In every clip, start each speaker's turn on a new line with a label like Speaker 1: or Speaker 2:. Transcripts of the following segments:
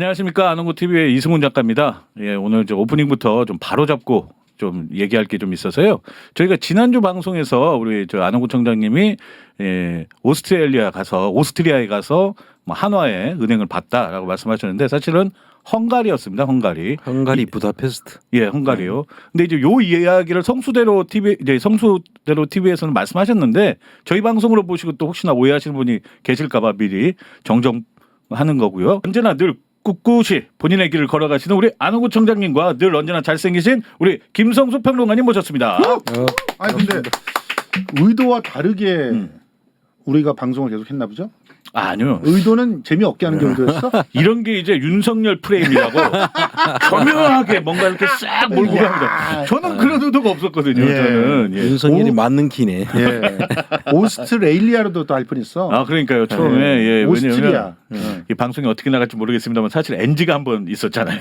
Speaker 1: 안녕하십니까. 아는고 TV의 이승훈 작가입니다. 예, 오늘 저 오프닝부터 좀 바로 잡고 좀 얘기할 게 좀 있어서요. 저희가 지난주 방송에서 우리 저 안홍구 청장님이 오스트리아에 가서 뭐 한화에 은행을 봤다라고 말씀하셨는데 사실은 헝가리였습니다. 헝가리
Speaker 2: 부다페스트.
Speaker 1: 예, 헝가리요. 근데 이제 요 이야기를 성수대로 TV에서는 말씀하셨는데 저희 방송으로 보시고 또 혹시나 오해하시는 분이 계실까봐 미리 정정하는 거고요. 언제나 늘 꿋꿋이 본인의 길을 걸어가시는 우리 안홍구 청장님과 늘 언제나 잘생기신 우리 김성수 평론가님 모셨습니다.
Speaker 3: 아니 근데 의도와 다르게 우리가 방송을 계속 했나 보죠?
Speaker 1: 아니요.
Speaker 3: 의도는 재미없게 하는 게 의도였어?
Speaker 1: 이런 게 이제 윤석열 프레임이라고 교묘하게 뭔가 이렇게 싹 몰고 갑니다. 저는 그런 의도가 없었거든요.
Speaker 3: 예.
Speaker 1: 저는. 예.
Speaker 2: 윤석열이 맞는 키네.
Speaker 3: 예. 오스트레일리아로도 또 할 뻔했어.
Speaker 1: 아 그러니까요. 처음에 예.
Speaker 3: 오스트리아.
Speaker 1: 이 방송이 어떻게 나갈지 모르겠습니다만 사실 NG가 한번 있었잖아요.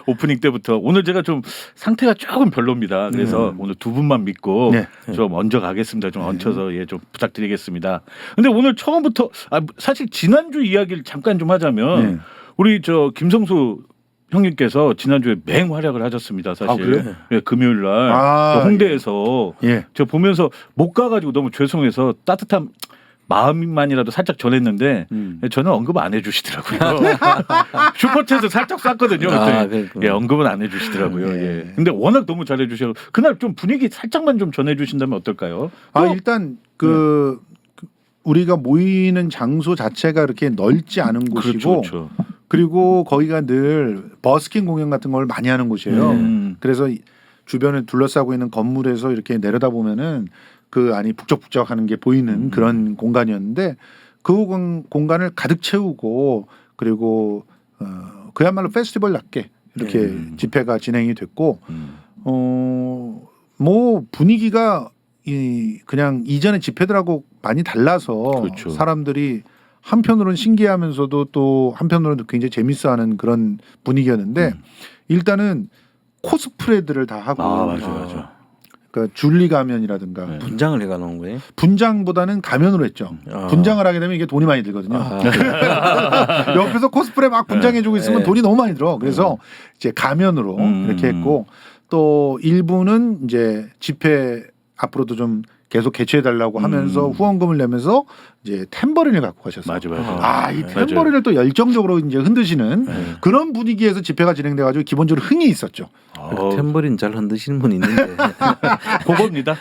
Speaker 1: 오프닝 때부터. 오늘 제가 좀 상태가 조금 별로입니다. 그래서 오늘 두 분만 믿고
Speaker 3: 네.
Speaker 1: 좀 얹어 가겠습니다. 좀 얹혀서 예, 좀 부탁드리겠습니다. 근데 오늘 처음부터 사실 지난주 이야기를 잠깐 좀 하자면
Speaker 3: 네.
Speaker 1: 우리 저 김성수 형님께서 지난주에 맹활약을 하셨습니다. 사실.
Speaker 3: 아, 그래요?
Speaker 1: 예, 금요일 날 그 홍대에서
Speaker 3: 예.
Speaker 1: 저 보면서 못 가가지고 너무 죄송해서 따뜻한 마음만이라도 살짝 전했는데 저는 언급 안 해주시더라고요. 슈퍼챗을 살짝 쐈거든요. 그때. 예, 언급은 안 해주시더라고요. 예. 근데 워낙 너무 잘해주셔서 그날 좀 분위기 살짝만 좀 전해주신다면 어떨까요?
Speaker 3: 일단 우리가 모이는 장소 자체가 이렇게 넓지 않은 곳이고
Speaker 1: 그렇죠.
Speaker 3: 그리고 거기가 늘 버스킹 공연 같은 걸 많이 하는 곳이에요. 그래서 주변을 둘러싸고 있는 건물에서 이렇게 내려다 보면은 그 안이 북적북적하는 게 보이는 그런 공간이었는데 그 공간을 가득 채우고 그리고 그야말로 페스티벌답게 이렇게 집회가 진행이 됐고 뭐 분위기가 그냥 이전의 집회들하고 많이 달라서
Speaker 1: 그렇죠.
Speaker 3: 사람들이 한편으로는 신기하면서도 또 한편으로는 굉장히 재밌어하는 그런 분위기였는데 일단은 코스프레들을 다 하고
Speaker 1: 맞아.
Speaker 3: 그러니까 줄리 가면이라든가
Speaker 1: 네.
Speaker 2: 분장을 해가 놓은 거예요?
Speaker 3: 분장보다는 가면으로 했죠. 분장을 하게 되면 이게 돈이 많이 들거든요. 옆에서 코스프레 막 분장해주고 있으면 돈이 너무 많이 들어. 그래서 이제 가면으로 이렇게 했고 또 일부는 이제 집회 앞으로도 좀 계속 개최해달라고 하면서 후원금을 내면서 이제 탬버린을 갖고 가셨어요.
Speaker 1: 맞아.
Speaker 3: 이 탬버린을 또 열정적으로 이제 흔드시는 그런 분위기에서 집회가 진행돼가지고 기본적으로 흥이 있었죠.
Speaker 2: 탬버린 잘 흔드시는 분 있는데.
Speaker 1: 그겁니다.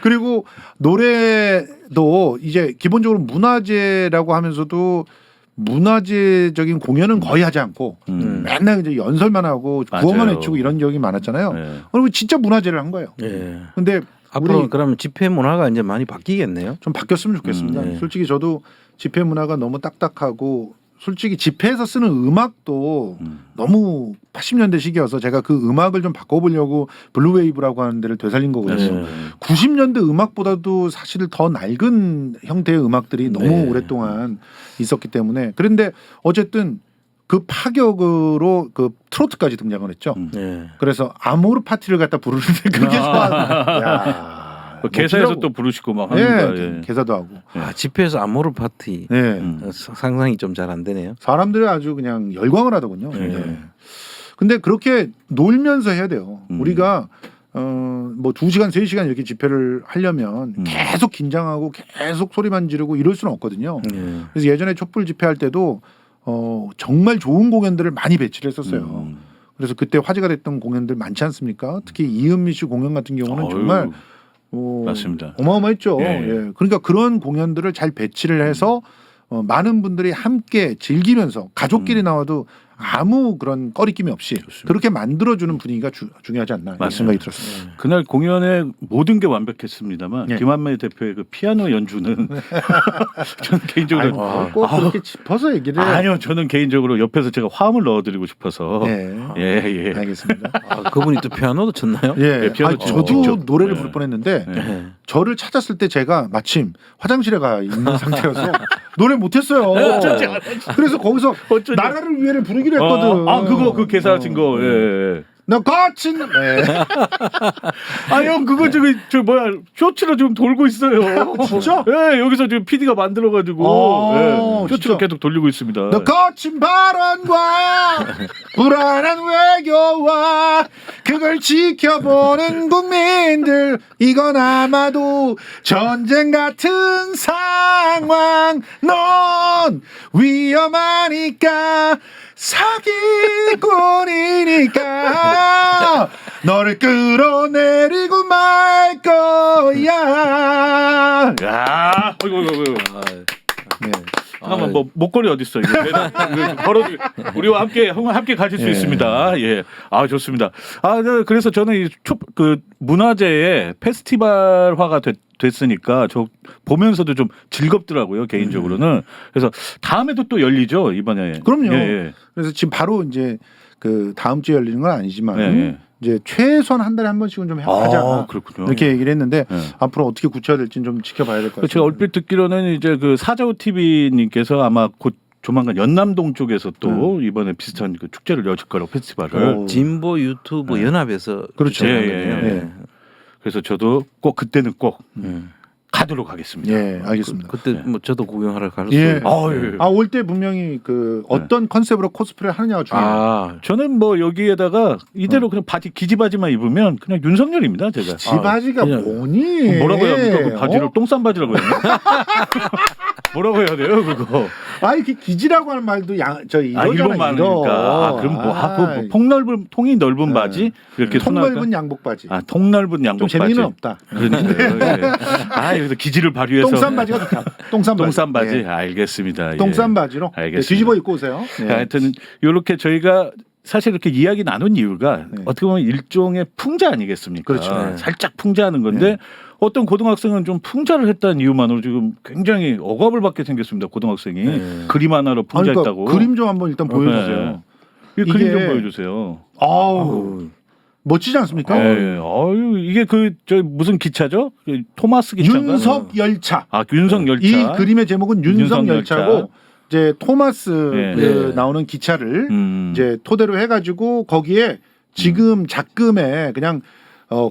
Speaker 3: 그리고 노래도 이제 기본적으로 문화제라고 하면서도 문화제적인 공연은 거의 하지 않고 맨날 이제 연설만 하고 구호만 외치고 이런 적이 많았잖아요.
Speaker 1: 네.
Speaker 3: 그리고 진짜 문화제를 한 거예요.
Speaker 2: 예.
Speaker 3: 근데
Speaker 2: 앞으로 그러면 집회 문화가 이제 많이 바뀌겠네요.
Speaker 3: 좀 바뀌었으면 좋겠습니다.
Speaker 2: 네.
Speaker 3: 솔직히 저도 집회 문화가 너무 딱딱하고 솔직히 집회에서 쓰는 음악도 너무 80년대 시기여서 제가 그 음악을 좀 바꿔보려고 블루웨이브라고 하는 데를 되살린 거거든요. 90년대 음악보다도 사실 더 낡은 형태의 음악들이 너무 오랫동안 있었기 때문에 그런데 어쨌든 그 파격으로 그 트로트까지 등장을 했죠. 그래서 아모르 파티를 갖다 부르는데 그게 좋아.
Speaker 1: 개사에서 또 부르시고 막 하는 거.
Speaker 3: 개사도 하고.
Speaker 2: 집회에서 아모르 파티. 상상이 좀 잘 안 되네요.
Speaker 3: 사람들이 아주 그냥 열광을 하더군요. 근데 그렇게 놀면서 해야 돼요. 우리가 뭐 2시간, 3시간 이렇게 집회를 하려면 계속 긴장하고 계속 소리만 지르고 이럴 수는 없거든요. 그래서 예전에 촛불 집회할 때도 정말 좋은 공연들을 많이 배치를 했었어요. 그래서 그때 화제가 됐던 공연들 많지 않습니까? 특히 이은미 씨 공연 같은 경우는 정말
Speaker 1: 맞습니다.
Speaker 3: 어마어마했죠. 예. 그러니까 그런 공연들을 잘 배치를 해서 많은 분들이 함께 즐기면서 가족끼리 나와도 아무 그런 꺼리낌이 없이 그렇게 만들어주는 분위기가 중요하지 않나 이런 생각이 들었습니다.
Speaker 1: 그날 공연에 모든 게 완벽했습니다만 김한매 대표의 그 피아노 연주는 저는 개인적으로
Speaker 3: 꼭 그렇게 짚어서 얘기를
Speaker 1: 아니요, 저는 개인적으로 옆에서 제가 화음을 넣어드리고 싶어서 예.
Speaker 3: 알겠습니다.
Speaker 2: 그분이 또 피아노도 쳤나요?
Speaker 1: 피아노
Speaker 3: 저도
Speaker 1: 직접.
Speaker 3: 노래를 부를 뻔했는데 저를 찾았을 때 제가 마침 화장실에 가 있는 상태여서 노래 못했어요. 그래서 거기서 나라를 위해를 부르기로 했거든.
Speaker 1: 그거 그 개사하신 거.
Speaker 3: 너 거친. 네.
Speaker 1: 아 형 그거 저 뭐야 쇼츠로 지금 돌고 있어요.
Speaker 3: 진짜?
Speaker 1: 예 여기서 지금 PD가 만들어가지고
Speaker 3: 아,
Speaker 1: 예, 쇼츠로
Speaker 3: 진짜?
Speaker 1: 계속 돌리고 있습니다.
Speaker 3: 너 거친 발언과 불안한 외교와 그걸 지켜보는 국민들 이건 아마도 전쟁 같은 상황 넌 위험하니까 사기꾼이니까 너를 끌어내리고 말 거야.
Speaker 1: 야, 어이구.
Speaker 3: 네.
Speaker 1: 잠깐만 뭐 목걸이 어디 있어? 이거 걸어 우리와 함께 가실 수
Speaker 3: 예.
Speaker 1: 있습니다. 예, 아 좋습니다. 아 네, 그래서 저는 그 문화재의 페스티벌화가 됐으니까 저 보면서도 좀 즐겁더라고요 개인적으로는. 그래서 다음에도 또 열리죠 이번에.
Speaker 3: 그럼요.
Speaker 1: 예.
Speaker 3: 그래서 지금 바로 이제 그 다음 주에 열리는 건 아니지만
Speaker 1: 예.
Speaker 3: 이제 최소한 한 달에 한 번씩은 좀 하자.
Speaker 1: 아, 그렇군요.
Speaker 3: 이렇게 얘기를 했는데
Speaker 1: 예.
Speaker 3: 앞으로 어떻게 구체화될지는 좀 지켜봐야 될 것 같아요.
Speaker 1: 제가 얼핏 듣기로는 이제 그 사자우 TV님께서 아마 곧 조만간 연남동 쪽에서 또 이번에 비슷한 그 축제를 여실 거라고 페스티벌을.
Speaker 3: 오.
Speaker 2: 진보 유튜브 연합에서
Speaker 3: 그렇죠.
Speaker 2: 주최한
Speaker 1: 예,
Speaker 2: 거네요.
Speaker 1: 예, 예. 그래서 저도 꼭 그때는 꼭
Speaker 2: 음.
Speaker 1: 가도록 하겠습니다.
Speaker 3: 예, 알겠습니다.
Speaker 2: 그때 뭐 저도 구경하러 갈 수.
Speaker 3: 예.
Speaker 1: 예.
Speaker 3: 올 때 분명히 그 어떤 컨셉으로 코스프레 하느냐가 중요해요.
Speaker 2: 아,
Speaker 1: 저는 뭐 여기에다가 이대로 그냥 바지 기지바지만 입으면 그냥 윤석열입니다. 제가.
Speaker 3: 지 바지가
Speaker 2: 그냥
Speaker 3: 뭐니?
Speaker 1: 뭐라고 해야 합니까? 그 바지를
Speaker 3: 어?
Speaker 1: 똥싼 바지라고 해야 되나? 뭐라고 해야 돼요 그거?
Speaker 3: 아니 그 기지라고 하는 말도 저 이러잖아.
Speaker 1: 일본 말이니까. 그럼 뭐 폭넓은 통이 넓은 바지 이렇게
Speaker 3: 통
Speaker 1: 손할까?
Speaker 3: 넓은 양복 바지.
Speaker 1: 통 넓은 양복
Speaker 3: 좀
Speaker 1: 바지.
Speaker 3: 재미는 없다.
Speaker 1: 그러니까요. 예. 아 여기서 기지를 발휘해서
Speaker 3: 똥싼 바지가 좋다. 똥싼 바지.
Speaker 1: 예. 알겠습니다. 예.
Speaker 3: 똥싼 바지로
Speaker 1: 알겠습니다.
Speaker 3: 뒤집어 입고 오세요. 네.
Speaker 1: 하여튼 이렇게 저희가 사실 이렇게 이야기 나눈 이유가
Speaker 3: 네.
Speaker 1: 어떻게 보면 일종의 풍자 아니겠습니까?
Speaker 3: 그렇죠. 네.
Speaker 1: 살짝 풍자하는 건데
Speaker 3: 네.
Speaker 1: 어떤 고등학생은 좀 풍자를 했다는 이유만으로 지금 굉장히 억압을 받게 생겼습니다. 고등학생이
Speaker 2: 네.
Speaker 1: 그림 하나로
Speaker 3: 아니, 그러니까
Speaker 1: 풍자했다고.
Speaker 3: 그림 좀 한번 일단 보여주세요.
Speaker 1: 네. 이 그림 좀
Speaker 3: 이게-
Speaker 1: 보여주세요.
Speaker 3: 아우 멋지지 않습니까?
Speaker 1: 예. 아유 이게 저 무슨 기차죠? 그 토마스 기차인가?
Speaker 3: 윤석 열차.
Speaker 1: 아 윤석 열차.
Speaker 3: 이 그림의 제목은 윤석
Speaker 1: 윤석
Speaker 3: 열차고
Speaker 1: 열차.
Speaker 3: 이제 토마스
Speaker 1: 네.
Speaker 3: 그
Speaker 2: 네.
Speaker 3: 나오는 기차를
Speaker 1: 이제
Speaker 3: 이제 토대로 해가지고 거기에 지금 작금에 그냥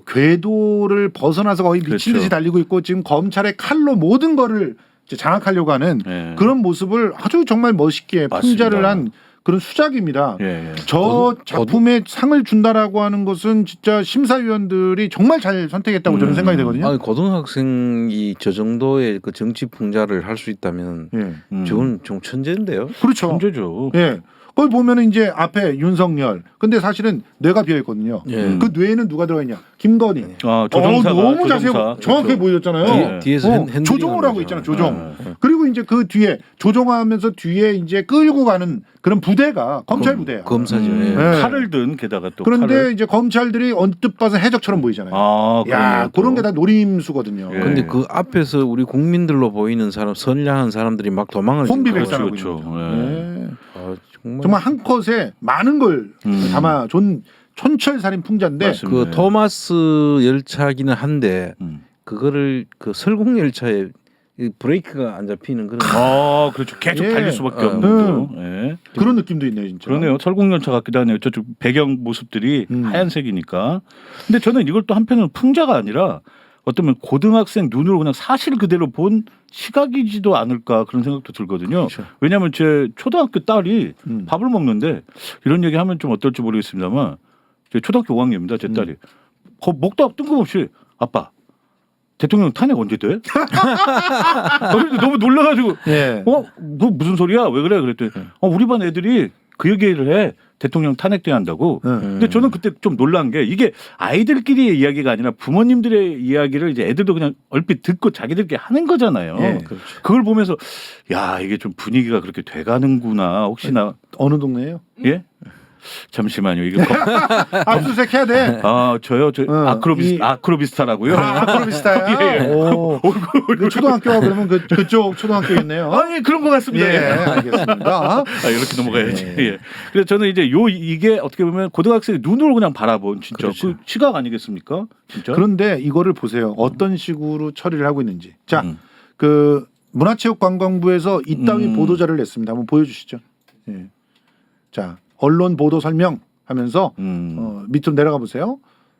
Speaker 3: 궤도를 벗어나서 거의 미친
Speaker 1: 그렇죠.
Speaker 3: 듯이 달리고 있고 지금 검찰의 칼로 모든 거를 이제 장악하려고 하는
Speaker 1: 예.
Speaker 3: 그런 모습을 아주 정말 멋있게
Speaker 1: 맞습니다.
Speaker 3: 풍자를 한 그런 수작입니다.
Speaker 1: 예.
Speaker 3: 저 작품에 상을 준다라고 하는 것은 진짜 심사위원들이 정말 잘 선택했다고 저는 생각이 되거든요.
Speaker 2: 아니 고등학생이 저 정도의 그 정치 풍자를 할 수 있다면
Speaker 3: 예.
Speaker 2: 저건 좀 천재인데요.
Speaker 3: 그렇죠.
Speaker 1: 문제죠.
Speaker 3: 예. 거기 보면은 이제 앞에 윤석열. 근데 사실은 뇌가 비어 있거든요.
Speaker 2: 예.
Speaker 3: 그 뇌에는 누가 들어가 있냐? 김건희.
Speaker 1: 아 조종사가
Speaker 3: 너무 자세히
Speaker 1: 조종사.
Speaker 3: 정확하게
Speaker 1: 그렇죠.
Speaker 3: 보여줬잖아요.
Speaker 1: 네.
Speaker 2: 뒤에서 핸들링
Speaker 3: 조종을 하고
Speaker 2: 하는
Speaker 3: 있잖아.
Speaker 2: 거죠.
Speaker 3: 조종.
Speaker 1: 네.
Speaker 3: 그리고 이제 그 뒤에 조종하면서 뒤에 이제 끌고 가는 그런 부대가 검찰 부대야.
Speaker 2: 검사죠. 예.
Speaker 3: 네.
Speaker 1: 칼을 든 게다가 또
Speaker 3: 그런데
Speaker 1: 칼을.
Speaker 3: 이제 검찰들이 언뜻 봐서 해적처럼 보이잖아요.
Speaker 1: 아
Speaker 3: 야,
Speaker 1: 그러네요, 또.
Speaker 3: 그런 게 다 노림수거든요.
Speaker 1: 예.
Speaker 2: 근데 그 앞에서 우리 국민들로 보이는 사람 선량한 사람들이 막 도망을
Speaker 3: 혼비백산하고
Speaker 1: 그렇죠,
Speaker 3: 있는
Speaker 1: 그렇죠.
Speaker 3: 거죠.
Speaker 1: 예.
Speaker 3: 예.
Speaker 2: 아, 정말,
Speaker 3: 정말 한 컷에 많은 걸
Speaker 1: 음.
Speaker 3: 담아 촌철살인 풍자인데
Speaker 1: 맞습니다.
Speaker 2: 그 토마스 열차기는 한데 그거를 그 설국 열차에 이 브레이크가 안 잡히는 그런
Speaker 1: 아 그렇죠. 계속
Speaker 3: 예.
Speaker 1: 달릴 수밖에
Speaker 2: 어.
Speaker 1: 없는 거. 예.
Speaker 3: 그런 느낌도 있네요, 진짜.
Speaker 1: 그러네요. 설국열차 같기도 하네요. 저쪽 배경 모습들이
Speaker 3: 음.
Speaker 1: 하얀색이니까. 근데 저는 이걸 또 한편으로 풍자가 아니라 어쩌면 고등학생 눈으로 그냥 사실 그대로 본 시각이지도 않을까 그런 생각도 들거든요.
Speaker 2: 그렇죠.
Speaker 1: 왜냐하면 제 초등학교 딸이
Speaker 3: 음.
Speaker 1: 밥을 먹는데 이런 얘기 하면 좀 어떨지 모르겠습니다만 제 초등학교 5학년입니다. 제 딸이 먹다 뜬금없이 아빠 대통령 탄핵 언제 돼? 그래서 너무 놀라가지고
Speaker 3: 예.
Speaker 1: 너 무슨 소리야? 왜 그래? 그랬더니 우리 반 애들이 그 얘기를 해. 대통령 탄핵돼야 한다고.
Speaker 3: 예.
Speaker 1: 근데 저는 그때 좀 놀란 게 이게 아이들끼리의 이야기가 아니라 부모님들의 이야기를 이제 애들도 그냥 얼핏 듣고 자기들끼리 하는 거잖아요.
Speaker 3: 예.
Speaker 2: 그렇죠.
Speaker 1: 그걸 보면서 야 이게 좀 분위기가 그렇게 돼가는구나. 혹시나
Speaker 3: 어느 동네예요?
Speaker 1: 예? 잠시만요. 이게
Speaker 3: 압수수색 해야 돼.
Speaker 1: 저요. 저 아크로비스타라고요.
Speaker 3: 아크로비스타야.
Speaker 1: 예.
Speaker 3: 오. 그 초등학교가 그러면 그쪽 초등학교겠네요.
Speaker 1: 아니 그런 것 같습니다.
Speaker 3: 예, 알겠습니다.
Speaker 1: 이렇게 넘어가야지.
Speaker 3: 예.
Speaker 1: 예. 그래서 저는 이제 이게 어떻게 보면 고등학생의 눈으로 그냥 바라본 진짜
Speaker 2: 그렇죠.
Speaker 1: 그 시각 아니겠습니까? 진짜.
Speaker 3: 그런데 이거를 보세요. 어떤 식으로 처리를 하고 있는지. 자,
Speaker 1: 음.
Speaker 3: 그 문화체육관광부에서 이따위 보도자를 냈습니다. 한번 보여주시죠. 예. 자, 언론 보도 설명. 하면서 밑으로 내려가 보세요.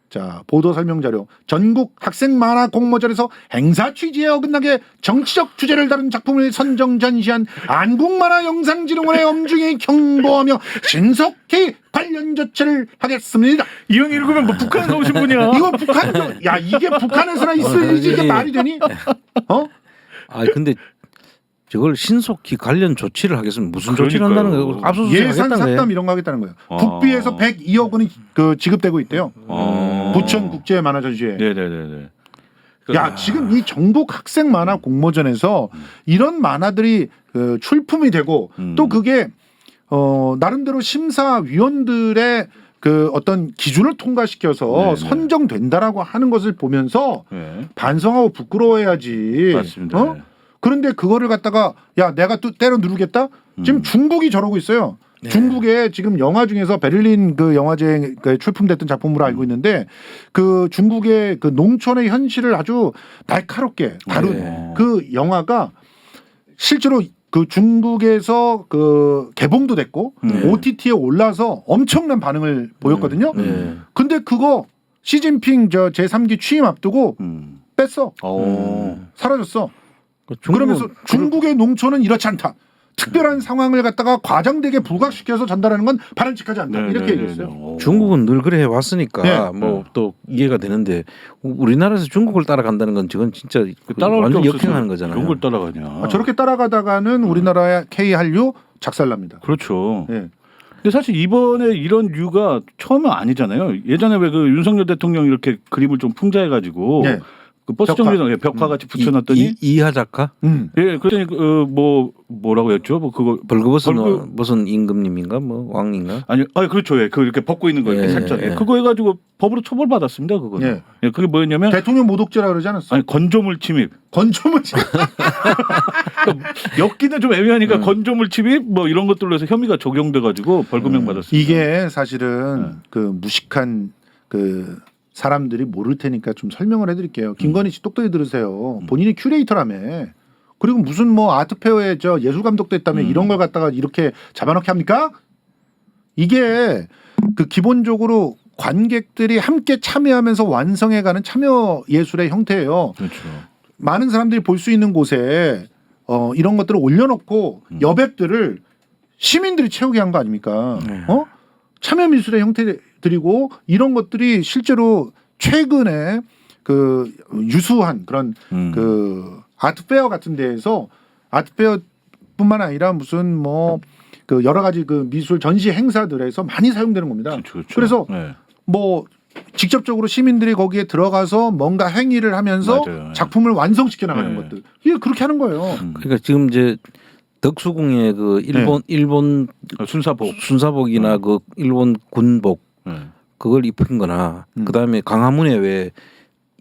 Speaker 3: 자, 보도 설명 자료. 전국 학생 만화 공모전에서 행사 취지에 어긋나게 정치적 주제를 다룬 작품을 선정 전시한 한국만화영상진흥원의 엄중히 경고하며 신속히 관련 조치를 하겠습니다.
Speaker 1: 이 형 읽으면 뭐 북한에서 오신 분이야.
Speaker 3: 이거 북한, 야 이게 북한에서나 있어야지 이게 말이 되니? 어?
Speaker 2: 아 근데 저걸 신속히 관련 조치를 하겠으면 무슨 조치를
Speaker 1: 그러니까요.
Speaker 2: 한다는 거예요? 압수수색
Speaker 3: 예산
Speaker 2: 하겠다는 거예요?
Speaker 3: 삭감 이런 거 하겠다는 거예요.
Speaker 1: 아.
Speaker 3: 국비에서 102억 원이 그 지급되고 있대요.
Speaker 1: 아.
Speaker 3: 부천 국제 만화 전시회.
Speaker 1: 네네네네.
Speaker 3: 야 지금 이 전국 학생 만화 공모전에서 이런 만화들이 그 출품이 되고 또 그게 나름대로 심사위원들의 그 어떤 기준을 통과시켜서
Speaker 1: 네네.
Speaker 3: 선정된다라고 하는 것을 보면서
Speaker 1: 네.
Speaker 3: 반성하고 부끄러워해야지.
Speaker 1: 맞습니다.
Speaker 3: 어? 그런데 그거를 갖다가 야 내가 또 때려 누르겠다. 지금 중국이 저러고 있어요.
Speaker 2: 네.
Speaker 3: 중국의 지금 영화 중에서 베를린 그 영화제에 출품됐던 작품으로 알고 있는데 그 중국의 그 농촌의 현실을 아주 날카롭게 다룬
Speaker 1: 네.
Speaker 3: 그 영화가 실제로 그 중국에서 그 개봉도 됐고 OTT에 올라서 엄청난 반응을 보였거든요.
Speaker 2: 네.
Speaker 3: 근데 그거 시진핑 저 제3기 취임 앞두고 뺐어. 사라졌어. 그러면서 중국의 농촌은 이렇지 않다. 특별한 상황을 갖다가 과장되게 부각시켜서 전달하는 건 바람직하지 않다.
Speaker 1: 네,
Speaker 3: 이렇게
Speaker 1: 네,
Speaker 3: 얘기했어요.
Speaker 1: 네, 네.
Speaker 2: 중국은 늘 그래 왔으니까
Speaker 3: 네.
Speaker 2: 뭐 또 이해가 되는데 우리나라에서 중국을 따라간다는 건 저건 진짜
Speaker 1: 따라갈
Speaker 2: 완전
Speaker 1: 게 없어서
Speaker 2: 역행하는 거잖아요.
Speaker 1: 이런 걸 따라가냐.
Speaker 3: 저렇게 따라가다가는 우리나라의 K 한류 작살납니다.
Speaker 1: 그렇죠.
Speaker 3: 예.
Speaker 1: 근데 사실 이번에 이런 류가 처음은 아니잖아요. 예전에 왜 그 윤석열 대통령이 이렇게 그림을 좀 풍자해가지고
Speaker 3: 예.
Speaker 1: 그 버스
Speaker 3: 벽화.
Speaker 1: 정류장 벽화 같이 붙여놨더니
Speaker 2: 이하 작가
Speaker 1: 예, 그랬더니 뭐라고 했죠? 뭐 그거
Speaker 2: 벌거벗은 무슨 임금님인가 뭐 왕인가?
Speaker 1: 아니 그렇죠. 예. 그 이렇게 벗고 있는 거 이렇게
Speaker 2: 예,
Speaker 1: 살짝. 예.
Speaker 2: 예.
Speaker 1: 그거 해가지고 법으로 처벌받았습니다. 그거.
Speaker 3: 예.
Speaker 1: 예. 그게 뭐였냐면
Speaker 3: 대통령 모독죄라 그러지 않았어?
Speaker 1: 아니 건조물 침입.
Speaker 3: 건조물
Speaker 1: 엮기는 좀 애매하니까 건조물 침입 뭐 이런 것들로 해서 혐의가 적용돼가지고 벌금형 받았습니다.
Speaker 3: 이게 사실은 그 무식한 그 사람들이 모를 테니까 좀 설명을 해드릴게요. 김건희 씨 똑똑히 들으세요. 본인이 큐레이터라며. 그리고 무슨 뭐 아트페어에 저 예술 감독도 했다며 이런 걸 갖다가 이렇게 잡아넣게 합니까? 이게 그 기본적으로 관객들이 함께 참여하면서 완성해가는 참여 예술의 형태예요.
Speaker 1: 그렇죠.
Speaker 3: 많은 사람들이 볼 수 있는 곳에 이런 것들을 올려놓고 여백들을 시민들이 채우게 한 거 아닙니까? 참여 미술의 형태들이고 이런 것들이 실제로 최근에 그 유수한 그런 그 아트페어 같은 데에서 아트페어뿐만 아니라 무슨 뭐 그 여러 가지 그 미술 전시 행사들에서 많이 사용되는 겁니다.
Speaker 1: 그렇죠.
Speaker 3: 그래서
Speaker 1: 네.
Speaker 3: 뭐 직접적으로 시민들이 거기에 들어가서 뭔가 행위를 하면서
Speaker 1: 맞아요.
Speaker 3: 작품을 완성시켜 나가는
Speaker 1: 네.
Speaker 3: 것들 이게 그렇게 하는 거예요.
Speaker 2: 그러니까 지금 이제 덕수궁의 그 일본 순사복이나 그 일본 군복 그걸 입힌거나 그다음에 강화문에 왜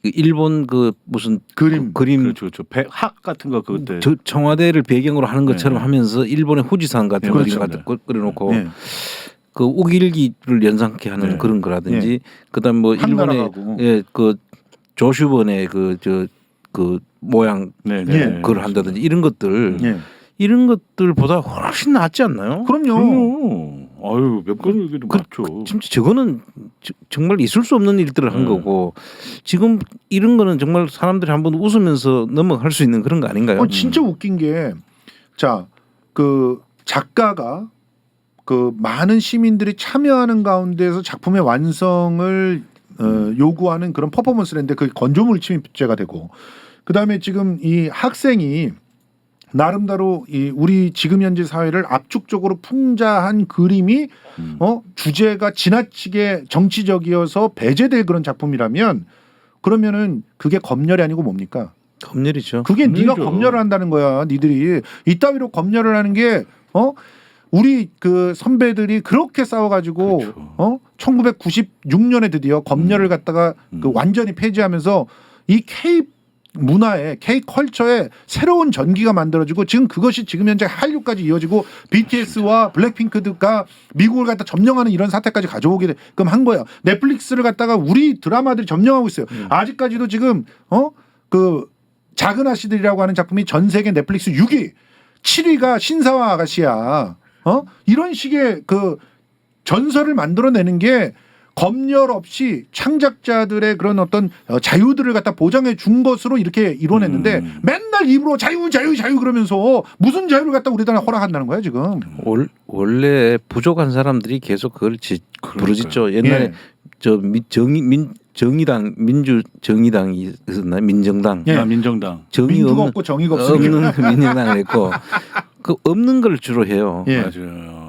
Speaker 2: 그 일본 그 무슨
Speaker 3: 그림
Speaker 1: 그렇죠. 배학 같은 거 그때
Speaker 2: 저 청와대를 배경으로 하는 것처럼 하면서 일본의 후지산 같은
Speaker 1: 네,
Speaker 2: 그림
Speaker 1: 그렇죠.
Speaker 2: 같은 끓여놓고
Speaker 3: 네.
Speaker 2: 그 우길기를 연상케 하는
Speaker 1: 네.
Speaker 2: 그런 거라든지
Speaker 3: 네.
Speaker 2: 그다음 뭐 일본의
Speaker 3: 한나라하고.
Speaker 2: 그 조슈번의 그 모양
Speaker 1: 네.
Speaker 2: 그걸 한다든지 이런 것들
Speaker 3: 예.
Speaker 2: 이런 것들보다 훨씬 낫지 않나요?
Speaker 3: 그럼요.
Speaker 1: 아유 몇 번 얘기도 많죠.
Speaker 2: 진짜 저거는 정말 있을 수 없는 일들을 한 거고 지금 이런 거는 정말 사람들이 한번 웃으면서 넘어갈 수 있는 그런 거 아닌가요?
Speaker 3: 진짜 웃긴 게 자 그 작가가 그 많은 시민들이 참여하는 가운데서 작품의 완성을 요구하는 그런 퍼포먼스를 했는데 그게 건조물 침입죄가 되고 그다음에 지금 이 학생이 나름대로 이 우리 지금 현재 사회를 압축적으로 풍자한 그림이 주제가 지나치게 정치적이어서 배제될 그런 작품이라면 그러면은 그게 검열이 아니고 뭡니까?
Speaker 2: 검열이죠.
Speaker 3: 그게 네가
Speaker 1: 검열이죠.
Speaker 3: 검열을 한다는 거야. 니들이 이따위로 검열을 하는 게 우리 그 선배들이 그렇게 싸워가지고
Speaker 1: 그렇죠.
Speaker 3: 1996년에 드디어 검열을 갖다가 그 완전히 폐지하면서 이 K 문화에 K 컬처에 새로운 전기가 만들어지고 지금 그것이 지금 현재 한류까지 이어지고 BTS와 블랙핑크가 미국을 갖다 점령하는 이런 사태까지 가져오게끔 한 거예요. 넷플릭스를 갖다가 우리 드라마들이 점령하고 있어요. 아직까지도 지금 그 작은 아씨들이라고 하는 작품이 전 세계 넷플릭스 6위, 7위가 신사와 아가씨야. 이런 식의 그 전설을 만들어내는 게 검열 없이 창작자들의 그런 어떤 자유들을 갖다 보장해 준 것으로 이렇게 이뤄냈는데 맨날 입으로 자유 그러면서 무슨 자유를 갖다 우리나라 허락한다는 거야 지금.
Speaker 2: 원래 부족한 사람들이 계속 그걸 부르짖죠. 옛날에
Speaker 3: 예.
Speaker 2: 정의당 민주정의당이 있었나 민정당.
Speaker 3: 예.
Speaker 1: 민정당.
Speaker 2: 정의
Speaker 3: 민주가 없고 정의가 없으니까.
Speaker 2: 없는 민정당을 했고 그 없는 걸 주로 해요.
Speaker 3: 예.
Speaker 1: 맞아요.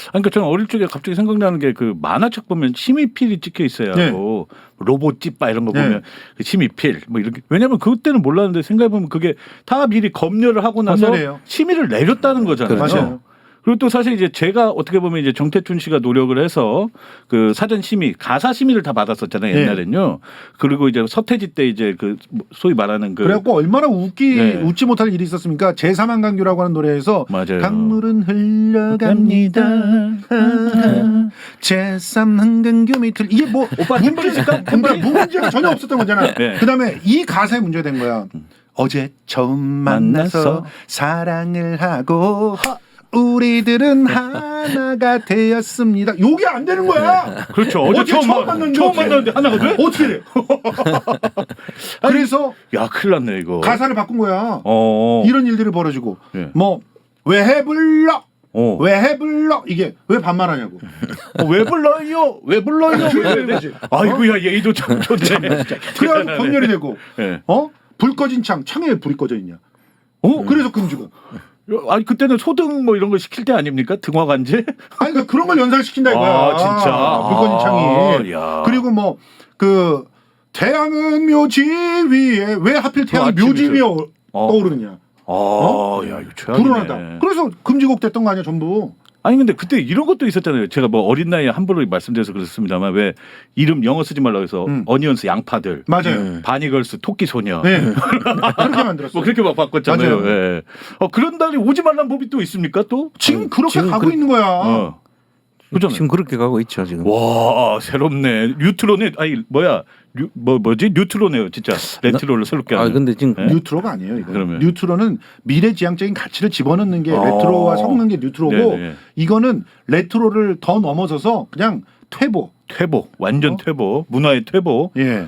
Speaker 1: 그러니까 저는 어릴 적에 갑자기 생각나는 게 그 만화책 보면 치미필이 찍혀 있어야 하고 로봇 찌빠 이런 거 보면 그 치미필 뭐 이렇게 왜냐면 그때는 몰랐는데 생각해 보면 그게 다 미리 검열을 하고 나서
Speaker 3: 검열이에요.
Speaker 1: 치미를 내렸다는 거잖아요.
Speaker 3: 맞아요.
Speaker 1: 그리고 또 사실 이제 제가 어떻게 보면 이제 정태춘 씨가 노력을 해서 그 사전 심의, 가사 심의를 다 받았었잖아요 옛날엔요. 그리고 이제 서태지 때 이제 그 소위 말하는 그
Speaker 3: 그래갖고 얼마나 웃지 못할 일이 있었습니까? 제3한강교라고 하는 노래에서
Speaker 1: 맞아요.
Speaker 3: 강물은 흘러갑니다. 제3한강교 밑을 이게 뭐
Speaker 1: 오빠
Speaker 3: 문제가 문제가 전혀 없었던 거잖아.
Speaker 1: 네.
Speaker 3: 그다음에 이 가사에 문제가 된 거야. 어제 처음 만나서 사랑을 하고 우리들은 하나가 되었습니다. 요게 안 되는 거야.
Speaker 1: 그렇죠. 어제 처음 만났는데 하나가 돼?
Speaker 3: 어떻게 돼? 그래서
Speaker 1: 야 큰일 났네 이거.
Speaker 3: 가사를 바꾼 거야.
Speaker 1: 어.
Speaker 3: 이런 일들이 벌어지고
Speaker 1: 예.
Speaker 3: 뭐 왜 해불러
Speaker 1: 어.
Speaker 3: 왜 해불러 이게 왜 반말하냐고.
Speaker 1: 왜 불러요? 왜 불러요?
Speaker 3: 그러지.
Speaker 1: 아이고야 얘도 참 좋네.
Speaker 3: 그래가지고 검열이 되고
Speaker 1: 예.
Speaker 3: 불 꺼진 창에 왜 불이 꺼져 있냐. 그래서 금지고.
Speaker 1: 아니 그때는 소등 뭐 이런 거 시킬 때 아닙니까? 등화관제?
Speaker 3: 아니 그러니까 그런 걸 연상시킨다 이거야.
Speaker 1: 아 진짜.
Speaker 3: 불 꺼진 창이.
Speaker 1: 야.
Speaker 3: 그리고 뭐 그 태양은 묘지 위에 왜 하필 태양이
Speaker 1: 아침이죠.
Speaker 3: 묘지 위에 떠오르느냐.
Speaker 1: 야 이거 최악이네.
Speaker 3: 불운하다. 그래서 금지곡 됐던 거 아니야 전부.
Speaker 1: 아니 근데 그때 이런 것도 있었잖아요. 제가 뭐 어린 나이에 함부로 말씀드려서 그렇습니다만 왜 이름 영어 쓰지 말라고 해서 어니언스 양파들,
Speaker 3: 맞아요.
Speaker 1: 바니걸스 토끼 소녀,
Speaker 3: 네. 그렇게 만들었어.
Speaker 1: 뭐 그렇게 막 바꿨잖아요.
Speaker 3: 맞아요.
Speaker 1: 예. 그런 날이 오지 말란 법이 또 있습니까 또?
Speaker 3: 지금 그렇게
Speaker 2: 지금
Speaker 3: 가고 있는 거야.
Speaker 1: 그죠?
Speaker 2: 지금 그렇게 가고 있죠 지금.
Speaker 1: 와 새롭네. 뉴트론에 아니 뭐야 뭐지 뉴트론이에요 진짜 레트로를 새롭게 하는.
Speaker 2: 근데 지금
Speaker 1: 네?
Speaker 3: 뉴트로가 아니에요. 이거.
Speaker 1: 그러면?
Speaker 3: 뉴트로는 미래지향적인 가치를 집어넣는 게 레트로와 섞는 게 뉴트로고
Speaker 1: 네네.
Speaker 3: 이거는 레트로를 더 넘어서서 그냥 퇴보.
Speaker 1: 완전 퇴보, 문화의 퇴보.
Speaker 3: 예,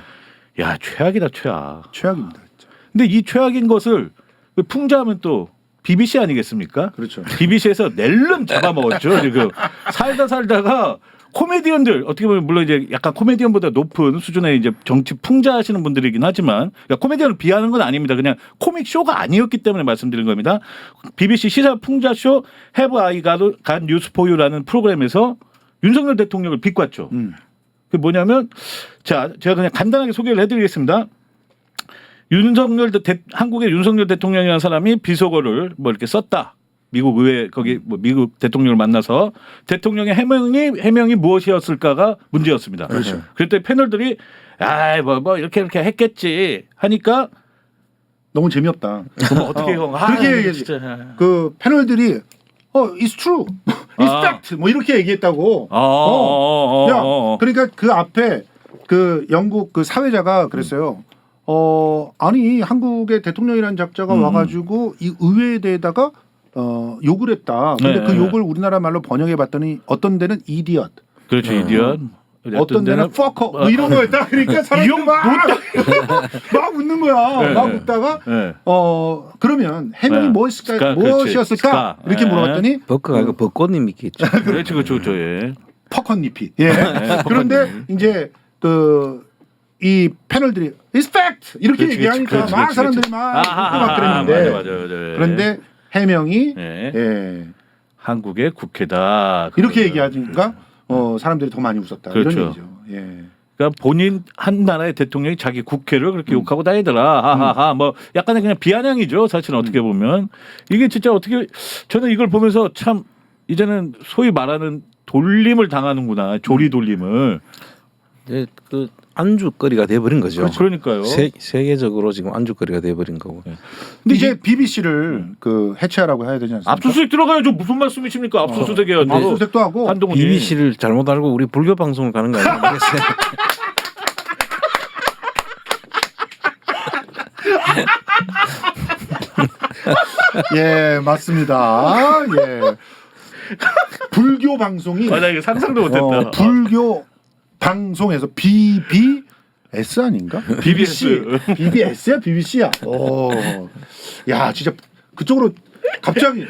Speaker 1: 야 최악이다 최악.
Speaker 3: 최악입니다. 진짜.
Speaker 1: 근데 이 최악인 것을 풍자하면 또 BBC 아니겠습니까?
Speaker 3: 그렇죠.
Speaker 1: BBC에서 낼름 잡아먹었죠. 지금 살다가 코미디언들 어떻게 보면 물론 이제 약간 코미디언보다 높은 수준의 이제 정치 풍자하시는 분들이긴 하지만 그러니까 코미디언을 비하하는 건 아닙니다. 그냥 코믹 쇼가 아니었기 때문에 말씀드린 겁니다. BBC 시사 풍자 쇼 Have I Got News For You라는 프로그램에서 윤석열 대통령을 비꼬았죠. 그게 뭐냐면 자 제가 그냥 간단하게 소개를 해드리겠습니다. 한국의 윤석열 대통령이라는 사람이 비속어를 뭐 이렇게 썼다. 미국 의회 거기 뭐 미국 대통령을 만나서 대통령의 해명이 무엇이었을까가 문제였습니다.
Speaker 3: 그렇죠.
Speaker 1: 그랬더니 패널들이 뭐 이렇게 했겠지 하니까
Speaker 3: 너무 재미없다.
Speaker 1: 그럼 어떻게 형?
Speaker 3: 그렇게 얘기했지.
Speaker 1: 진짜.
Speaker 3: 그 패널들이 it's true, it's fact 뭐 이렇게 얘기했다고. 야, 그러니까 그 앞에 그 영국 그 사회자가 그랬어요. 아니 한국의 대통령이라는 작자가 와가지고 이 의회에 대해다가 욕을 했다. 근데
Speaker 1: 네.
Speaker 3: 그 욕을 우리나라 말로 번역해봤더니 어떤 데는 idiot,
Speaker 1: 그렇죠 이디언.
Speaker 3: 어떤 데는 fucker 뭐 이런 거였다. 그러니까 사람들이 막 웃는 거야.
Speaker 1: 네.
Speaker 3: 막 웃다가
Speaker 1: 네.
Speaker 3: 그러면 해명이
Speaker 1: 네.
Speaker 3: 무엇이었을까
Speaker 1: 그렇지.
Speaker 3: 이렇게
Speaker 1: 네.
Speaker 3: 물어봤더니
Speaker 2: 버크가 아니고 벚꽃님 있겠죠.
Speaker 1: 그렇죠 예.
Speaker 3: 퍼컨잎이. 예.
Speaker 1: 네,
Speaker 3: 그런데
Speaker 1: 퍼컨잎.
Speaker 3: 이제 이 패널들이 it's fact 이렇게 얘기하니까 막 사람들이 막 웃고 막 그랬는데
Speaker 1: 맞아.
Speaker 3: 그런데 해명이
Speaker 1: 네.
Speaker 3: 예.
Speaker 1: 한국의 국회다.
Speaker 3: 이렇게 얘기하니까 사람들이 더 많이 웃었다.
Speaker 1: 그렇죠.
Speaker 3: 이런 얘기죠. 예.
Speaker 1: 그러니까 본인 한 나라의 대통령이 자기 국회를 그렇게 욕하고 다니더라. 하하하. 뭐 약간의 그냥 비아냥이죠. 사실은 어떻게 보면 이게 진짜 어떻게 저는 이걸 보면서 참 이제는 소위 말하는 돌림을 당하는구나. 조리 돌림을.
Speaker 2: 이제 그 안주거리가 돼버린 거죠.
Speaker 1: 그러니까요.
Speaker 2: 세계적으로 지금 안주거리가 돼버린 거고.
Speaker 3: 근데 이제 BBC를 그 해체하라고 해야 되지 않습니까?
Speaker 1: 압수수색 들어가야죠. 무슨 말씀이십니까? 압수수색 해야죠.
Speaker 3: 압수수색도 하고
Speaker 1: 한동훈이.
Speaker 2: BBC를 잘못 알고 우리 불교 방송을 가는 거 아니에요?
Speaker 3: 예, 맞습니다. 예. 불교 불교 방송이
Speaker 1: 나 이거 상상도 못했다.
Speaker 3: 불교 방송에서 BBS 아닌가? BBS야 BBC야. 야 진짜 그쪽으로 갑자기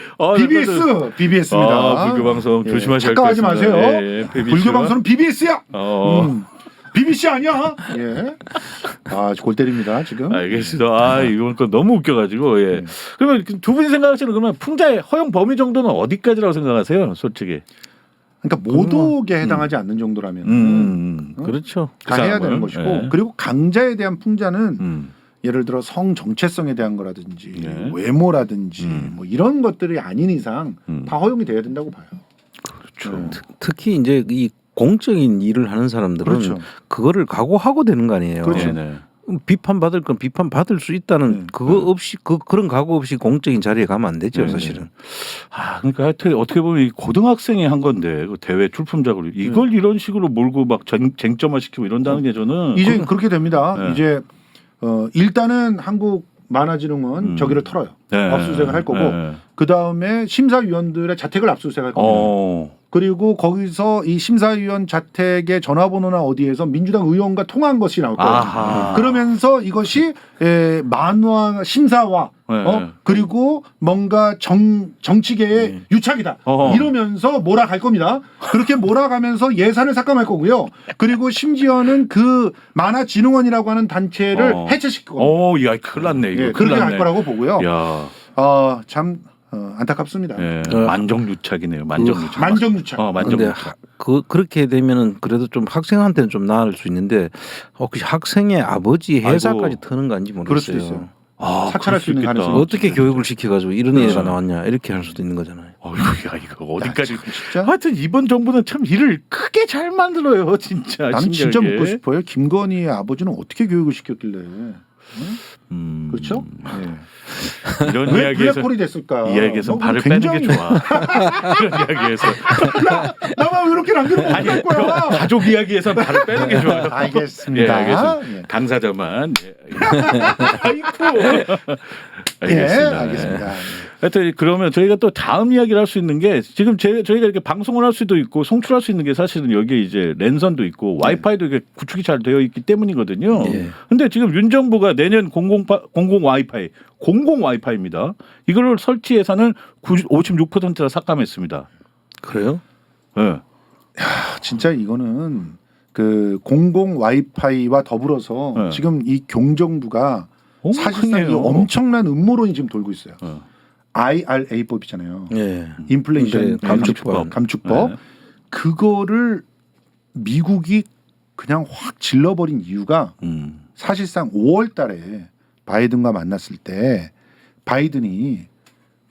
Speaker 3: BBS입니다.
Speaker 1: 불교 방송 조심하셔야
Speaker 3: 착각하지 마세요.
Speaker 1: BBC 와?
Speaker 3: 불교 방송은 BBS야.
Speaker 1: 어.
Speaker 3: BBC 아니야? 예. 골 때립니다 지금.
Speaker 1: 알겠습니다. 이번 건 너무 웃겨가지고 예. 그러면 두 분이 생각하시는 그러면 풍자의 허용 범위 정도는 어디까지라고 생각하세요, 솔직히?
Speaker 3: 그러니까 모독에 해당하지 않는 정도라면
Speaker 2: 그렇죠.
Speaker 3: 다 해야 되는 것이고
Speaker 1: 예.
Speaker 3: 그리고 강자에 대한 풍자는 예를 들어 성 정체성에 대한 거라든지
Speaker 1: 네.
Speaker 3: 외모라든지 뭐 이런 것들이 아닌 이상 다 허용이 돼야 된다고 봐요.
Speaker 1: 그렇죠.
Speaker 2: 특히 이제 이 공적인 일을 하는 사람들은
Speaker 3: 그렇죠.
Speaker 2: 그거를 각오하고 되는 거 아니에요.
Speaker 3: 그렇죠.
Speaker 1: 네.
Speaker 2: 비판 받을 건 비판 받을 수 있다는 그거 없이 그런 각오 없이 공적인 자리에 가면 안 되죠,
Speaker 1: 네.
Speaker 2: 사실은.
Speaker 1: 그러니까 하여튼 어떻게 보면 이 고등학생이 한 건데 그 대회 출품작으로 이걸 이런 식으로 몰고 막 쟁점화 시키고 이런다는 게 저는
Speaker 3: 이제 그렇게 됩니다.
Speaker 1: 네.
Speaker 3: 이제 일단은 한국 만화진흥원 저기를 털어요.
Speaker 1: 네.
Speaker 3: 압수수색을 할 거고
Speaker 1: 네.
Speaker 3: 그 다음에 심사위원들의 자택을 압수수색할 겁니다. 그리고 거기서 이 심사위원 자택의 전화번호나 어디에서 민주당 의원과 통화한 것이 나올 거예요.
Speaker 1: 아하.
Speaker 3: 그러면서 이것이 만화 심사와 그리고 뭔가 정치계의 유착이다. 이러면서 몰아갈 겁니다. 그렇게 몰아가면서 예산을 삭감할 거고요. 그리고 심지어는 그 만화진흥원이라고 하는 단체를 해체시킬 겁니다.
Speaker 1: 야, 큰일 났네. 이거.
Speaker 3: 예,
Speaker 1: 큰일
Speaker 3: 그렇게
Speaker 1: 났네.
Speaker 3: 할 거라고 보고요.
Speaker 1: 야.
Speaker 3: 참 안타깝습니다.
Speaker 1: 예. 만정유착이네요. 만정유착.
Speaker 3: 만정유착.
Speaker 2: 근데
Speaker 1: 만정유착.
Speaker 2: 그렇게 되면은 그래도 좀 학생한테는 좀 나을 수 있는데 혹시 학생의 아버지 회사까지 트는 건지 모르겠어요.
Speaker 3: 그럴 수도 있어요. 사찰할 수 있는 가능성이
Speaker 2: 어떻게 교육을 시켜가지고 이런 애가 나왔냐 이렇게 할 수도 있는 거잖아요.
Speaker 1: 야, 이거 어디까지?
Speaker 3: 진짜?
Speaker 1: 하여튼 이번 정부는 참 일을 크게 잘 만들어요, 진짜.
Speaker 3: 나는 진짜
Speaker 1: 신기하게.
Speaker 3: 묻고 싶어요. 김건희의 아버지는 어떻게 교육을 시켰길래? 그렇죠?
Speaker 1: 이런
Speaker 3: 왜
Speaker 1: 이야기에서
Speaker 3: 블랙홀이 됐을까?
Speaker 1: 이야기에서
Speaker 3: 너무
Speaker 1: 발을
Speaker 3: 굉장히-
Speaker 1: 빼는 게 좋아. 이런 이야기에서
Speaker 3: 나만 왜 이렇게 남겨놓고
Speaker 1: 아니
Speaker 3: 갈 거야?
Speaker 1: 가족 이야기에서 발을 빼는 게 좋아요.
Speaker 3: 알겠습니다.
Speaker 1: 예, 알겠습니다.
Speaker 3: 예.
Speaker 1: 당사자만. 아이쿠.
Speaker 3: 예, 알겠습니다.
Speaker 1: 하여튼 그러면 저희가 또 다음 이야기를 할 수 있는 게 지금 저희가 이렇게 방송을 할 수도 있고 송출할 수 있는 게 사실은 여기에 이제 랜선도 있고 와이파이도 이게 구축이 잘 되어 있기 때문이거든요. 근데 지금 윤 정부가 내년 공공 와이파이입니다. 이걸 설치 예산을 56%나 삭감했습니다.
Speaker 2: 그래요?
Speaker 1: 예.
Speaker 3: 진짜 이거는 그 공공 와이파이와 더불어서
Speaker 1: 네.
Speaker 3: 지금 이 경정부가 사실상 이
Speaker 1: 큰일이에요.
Speaker 3: 엄청난 음모론이 지금 돌고 있어요.
Speaker 1: 네.
Speaker 3: IRA법이잖아요.
Speaker 2: 예.
Speaker 3: 인플레이션
Speaker 2: 감축법.
Speaker 3: 감축법.
Speaker 1: 네.
Speaker 3: 그거를 미국이 그냥 확 질러버린 이유가 사실상 5월 달에 바이든과 만났을 때 바이든이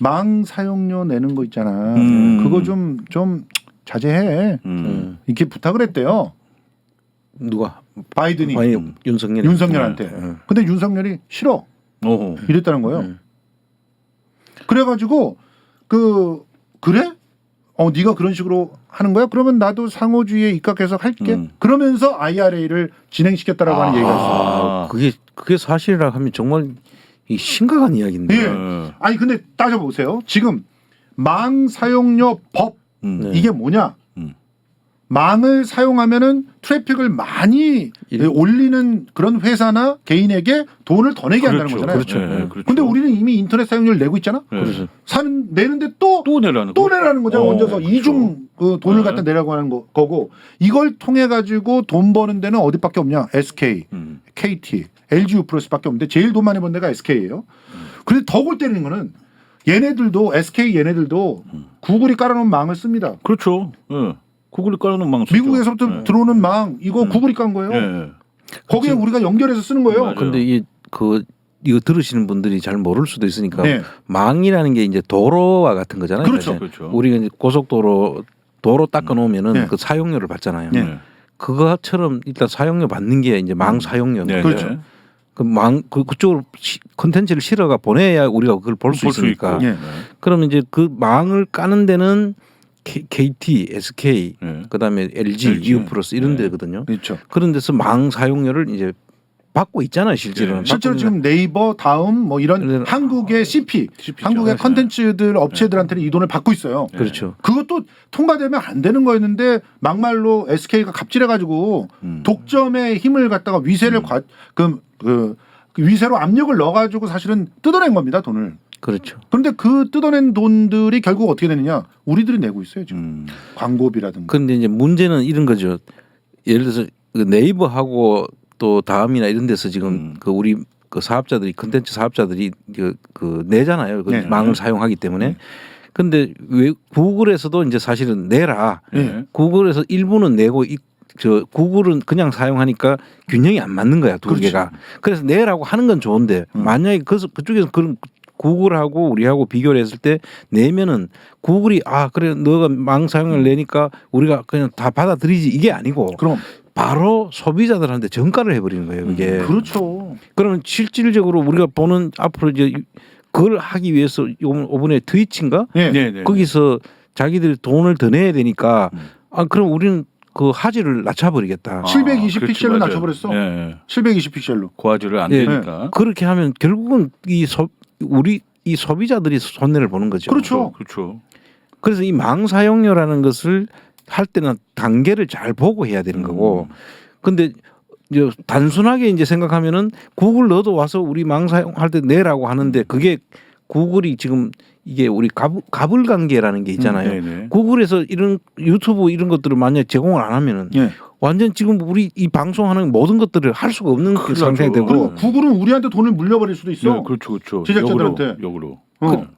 Speaker 3: 망 사용료 내는 거 있잖아. 그거 좀 자제해. 이렇게 부탁을 했대요.
Speaker 2: 누가?
Speaker 3: 바이든이
Speaker 2: 윤석열한테.
Speaker 3: 근데 윤석열이 싫어. 이랬다는 거예요. 그래가지고 그래? 네가 그런 식으로 하는 거야? 그러면 나도 상호주의에 입각해서 할게. 그러면서 IRA를 진행시켰다라고 하는 얘기가 있어요.
Speaker 2: 그게 사실이라 하면 정말 이 심각한 이야기인데.
Speaker 3: 예. 아니 근데 따져보세요. 지금 망 사용료 법 이게 뭐냐? 망을 사용하면은 트래픽을 많이 올리는 그런 회사나 개인에게 돈을 더 내게 한다는 거잖아요.
Speaker 2: 그렇죠.
Speaker 1: 그렇죠.
Speaker 3: 근데 우리는 이미 인터넷 사용료를 내고 있잖아.
Speaker 1: 그렇죠.
Speaker 3: 내는데 또 내라는 거죠. 얹어서 이중 그 돈을 갖다 내라고 하는 거고 이걸 통해 가지고 돈 버는 데는 어디밖에 없냐? SK, KT, LG U+밖에 없는데 제일 돈 많이 번 데가 SK예요. 그런데 더 골 때리는 거는 얘네들도 SK 얘네들도 구글이 깔아놓은 망을 씁니다.
Speaker 1: 그렇죠. 예. 구글이 깔아놓은 망.
Speaker 3: 미국에서부터 들어오는 망 이거 구글이 깐 거예요.
Speaker 1: 예.
Speaker 3: 거기에 우리가 연결해서 쓰는 거예요.
Speaker 1: 맞아요.
Speaker 2: 근데 이거 들으시는 분들이 잘 모를 수도 있으니까
Speaker 3: 네.
Speaker 2: 망이라는 게 이제 도로와 같은 거잖아요.
Speaker 3: 그렇죠.
Speaker 2: 이제
Speaker 1: 그렇죠.
Speaker 2: 우리가 이제 도로 닦아 놓으면은
Speaker 3: 네.
Speaker 2: 그 사용료를 받잖아요.
Speaker 3: 네.
Speaker 2: 그것처럼 일단 사용료 받는 게 이제 망 사용료.
Speaker 1: 네.
Speaker 3: 그렇죠.
Speaker 2: 그쪽으로 컨텐츠를 실어가 보내야 우리가 그걸 볼 수 있으니까.
Speaker 3: 예.
Speaker 2: 그러면 이제 그 망을 까는 데는 KT, SK, 그다음에 LG, U+ 이런 데거든요.
Speaker 3: 그렇죠.
Speaker 2: 그런 데서 망 사용료를 이제 받고 있잖아요, 실제로는.
Speaker 3: 실제로
Speaker 2: 받고
Speaker 3: 지금 네이버, 다음 뭐 이런
Speaker 2: 네.
Speaker 3: 한국의 CP, 한국의
Speaker 1: 죠.
Speaker 3: 컨텐츠들 업체들한테는 이 돈을 받고 있어요.
Speaker 2: 그렇죠.
Speaker 3: 그것도 통과되면 안 되는 거였는데 막말로 SK가 갑질해가지고 독점의 힘을 갖다가 위세를 그 위세로 압력을 넣어가지고 사실은 뜯어낸 겁니다, 돈을.
Speaker 2: 그렇죠.
Speaker 3: 그런데 그 뜯어낸 돈들이 결국 어떻게 되느냐? 우리들이 내고 있어요 지금. 광고비라든가.
Speaker 2: 그런데 이제 문제는 이런 거죠. 예를 들어서 그 네이버하고 또 다음이나 이런 데서 지금 그 우리 그 사업자들이 컨텐츠 사업자들이 그 내잖아요. 그
Speaker 3: 네.
Speaker 2: 망을 사용하기 때문에. 근데 왜 구글에서도 이제 사실은 내라.
Speaker 3: 네.
Speaker 2: 구글에서 일부는 내고 저 구글은 그냥 사용하니까 균형이 안 맞는 거야 두
Speaker 3: 그렇지.
Speaker 2: 개가. 그래서 내라고 하는 건 좋은데 만약에 그쪽에서 그런 구글하고 우리하고 비교를 했을 때 내면은 구글이 그래 너가 망 사용을 내니까 우리가 그냥 다 받아들이지 이게 아니고
Speaker 3: 그럼
Speaker 2: 바로 소비자들한테 전가를 해버리는 거예요 이게.
Speaker 3: 그렇죠.
Speaker 2: 그러면 실질적으로 우리가 보는 앞으로 이제 그걸 하기 위해서 이번에 트위치인가
Speaker 3: 예.
Speaker 1: 네.
Speaker 2: 거기서 자기들이 돈을 더 내야 되니까 그럼 우리는 그 하지를 낮춰버리겠다.
Speaker 3: 720
Speaker 1: 그렇지,
Speaker 3: 픽셀로
Speaker 1: 맞아요.
Speaker 3: 낮춰버렸어.
Speaker 1: 예.
Speaker 3: 720 픽셀로.
Speaker 1: 고화질을 안
Speaker 2: 예.
Speaker 1: 되니까.
Speaker 2: 그렇게 하면 결국은 우리 이 소비자들이 손해를 보는 거죠.
Speaker 3: 그렇죠.
Speaker 1: 그렇죠.
Speaker 2: 그래서 이 망 사용료라는 것을 할 때는 단계를 잘 보고 해야 되는 거고. 근데 이제 단순하게 이제 생각하면은 구글 너도 와서 우리 망 사용할 때 내라고 하는데 그게 구글이 지금 이게 우리 가불 관계라는 게 있잖아요.
Speaker 1: 네네.
Speaker 2: 구글에서 이런 유튜브 이런 것들을 만약 제공을 안 하면은
Speaker 3: 예.
Speaker 2: 완전 지금 우리 이 방송하는 모든 것들을 할 수가 없는 그 상태가 되고.
Speaker 3: 그리고 구글은 우리한테 돈을 물려버릴 수도 있어.
Speaker 1: 네, 그렇죠.
Speaker 3: 제작자들한테.
Speaker 1: 역으로.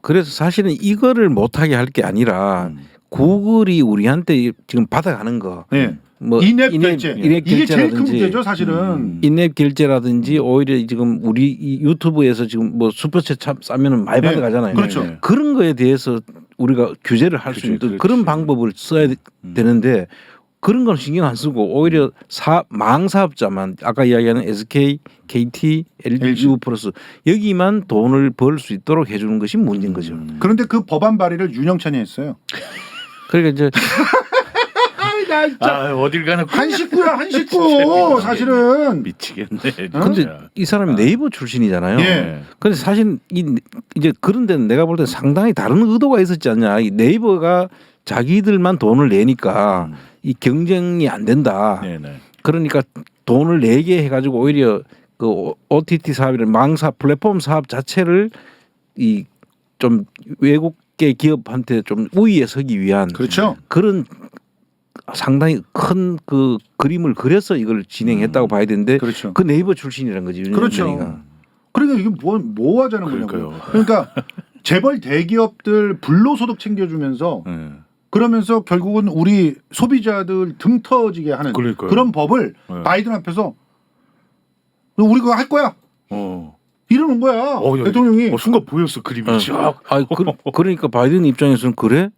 Speaker 2: 그래서 사실은 이거를 못하게 할 게 아니라 구글이 우리한테 지금 받아가는 거.
Speaker 3: 예.
Speaker 2: 뭐
Speaker 3: 인앱 결제.
Speaker 2: 인앱
Speaker 3: 이게 제일 큰
Speaker 2: 결제라든지
Speaker 3: 문제죠, 사실은.
Speaker 2: 인앱 결제라든지 오히려 지금 우리 이 유튜브에서 지금 뭐 슈퍼챗 참 싸면은 많이
Speaker 3: 네.
Speaker 2: 받아가잖아요.
Speaker 3: 그렇죠.
Speaker 1: 네.
Speaker 2: 그런 거에 대해서 우리가 규제를 할 수 있는
Speaker 1: 그렇지.
Speaker 2: 그런 방법을 써야 되는데 그런 건 신경 안 쓰고 오히려 망 사업자만 아까 이야기하는 SK, KT, LG 플러스 여기만 돈을 벌 수 있도록 해주는 것이 문제인 거죠.
Speaker 3: 그런데 그 법안 발의를 윤영찬이 했어요.
Speaker 2: 그러니까 이제
Speaker 3: 나 진짜
Speaker 1: 어딜 가나
Speaker 3: 한 식구야, 한 식구. 사실은.
Speaker 1: 미치겠네.
Speaker 2: 근데
Speaker 1: 진짜.
Speaker 2: 이 사람이 네이버 출신이잖아요.
Speaker 3: 예.
Speaker 2: 근데 사실 이제 그런 데는 내가 볼 때 상당히 다른 의도가 있었지 않냐. 이 네이버가 자기들만 돈을 내니까 이 경쟁이 안 된다.
Speaker 1: 네네.
Speaker 2: 그러니까 돈을 내게 해가지고 오히려 그 OTT 사업이나 망사 플랫폼 사업 자체를 이 좀 외국계 기업한테 좀 우위에 서기 위한
Speaker 3: 그렇죠.
Speaker 2: 그런 상당히 큰 그 그림을 그려서 이걸 진행했다고 봐야 되는데
Speaker 3: 그렇죠.
Speaker 2: 그 네이버 출신이라는 거지.
Speaker 3: 그렇죠.
Speaker 2: 윤영찬이가.
Speaker 3: 그러니까 이게 뭐 하자는 거냐고요.
Speaker 1: 그러니까요.
Speaker 3: 그러니까 재벌 대기업들 불로소득 챙겨주면서
Speaker 1: 네.
Speaker 3: 그러면서 결국은 우리 소비자들 등 터지게 하는
Speaker 1: 그러니까요.
Speaker 3: 그런 법을
Speaker 1: 네.
Speaker 3: 바이든 앞에서 우리 그거 할 거야 이러는 거야
Speaker 1: 야,
Speaker 3: 대통령이.
Speaker 1: 순간 보였어 그림이 쫙.
Speaker 2: 그러니까 바이든 입장에서는 그래?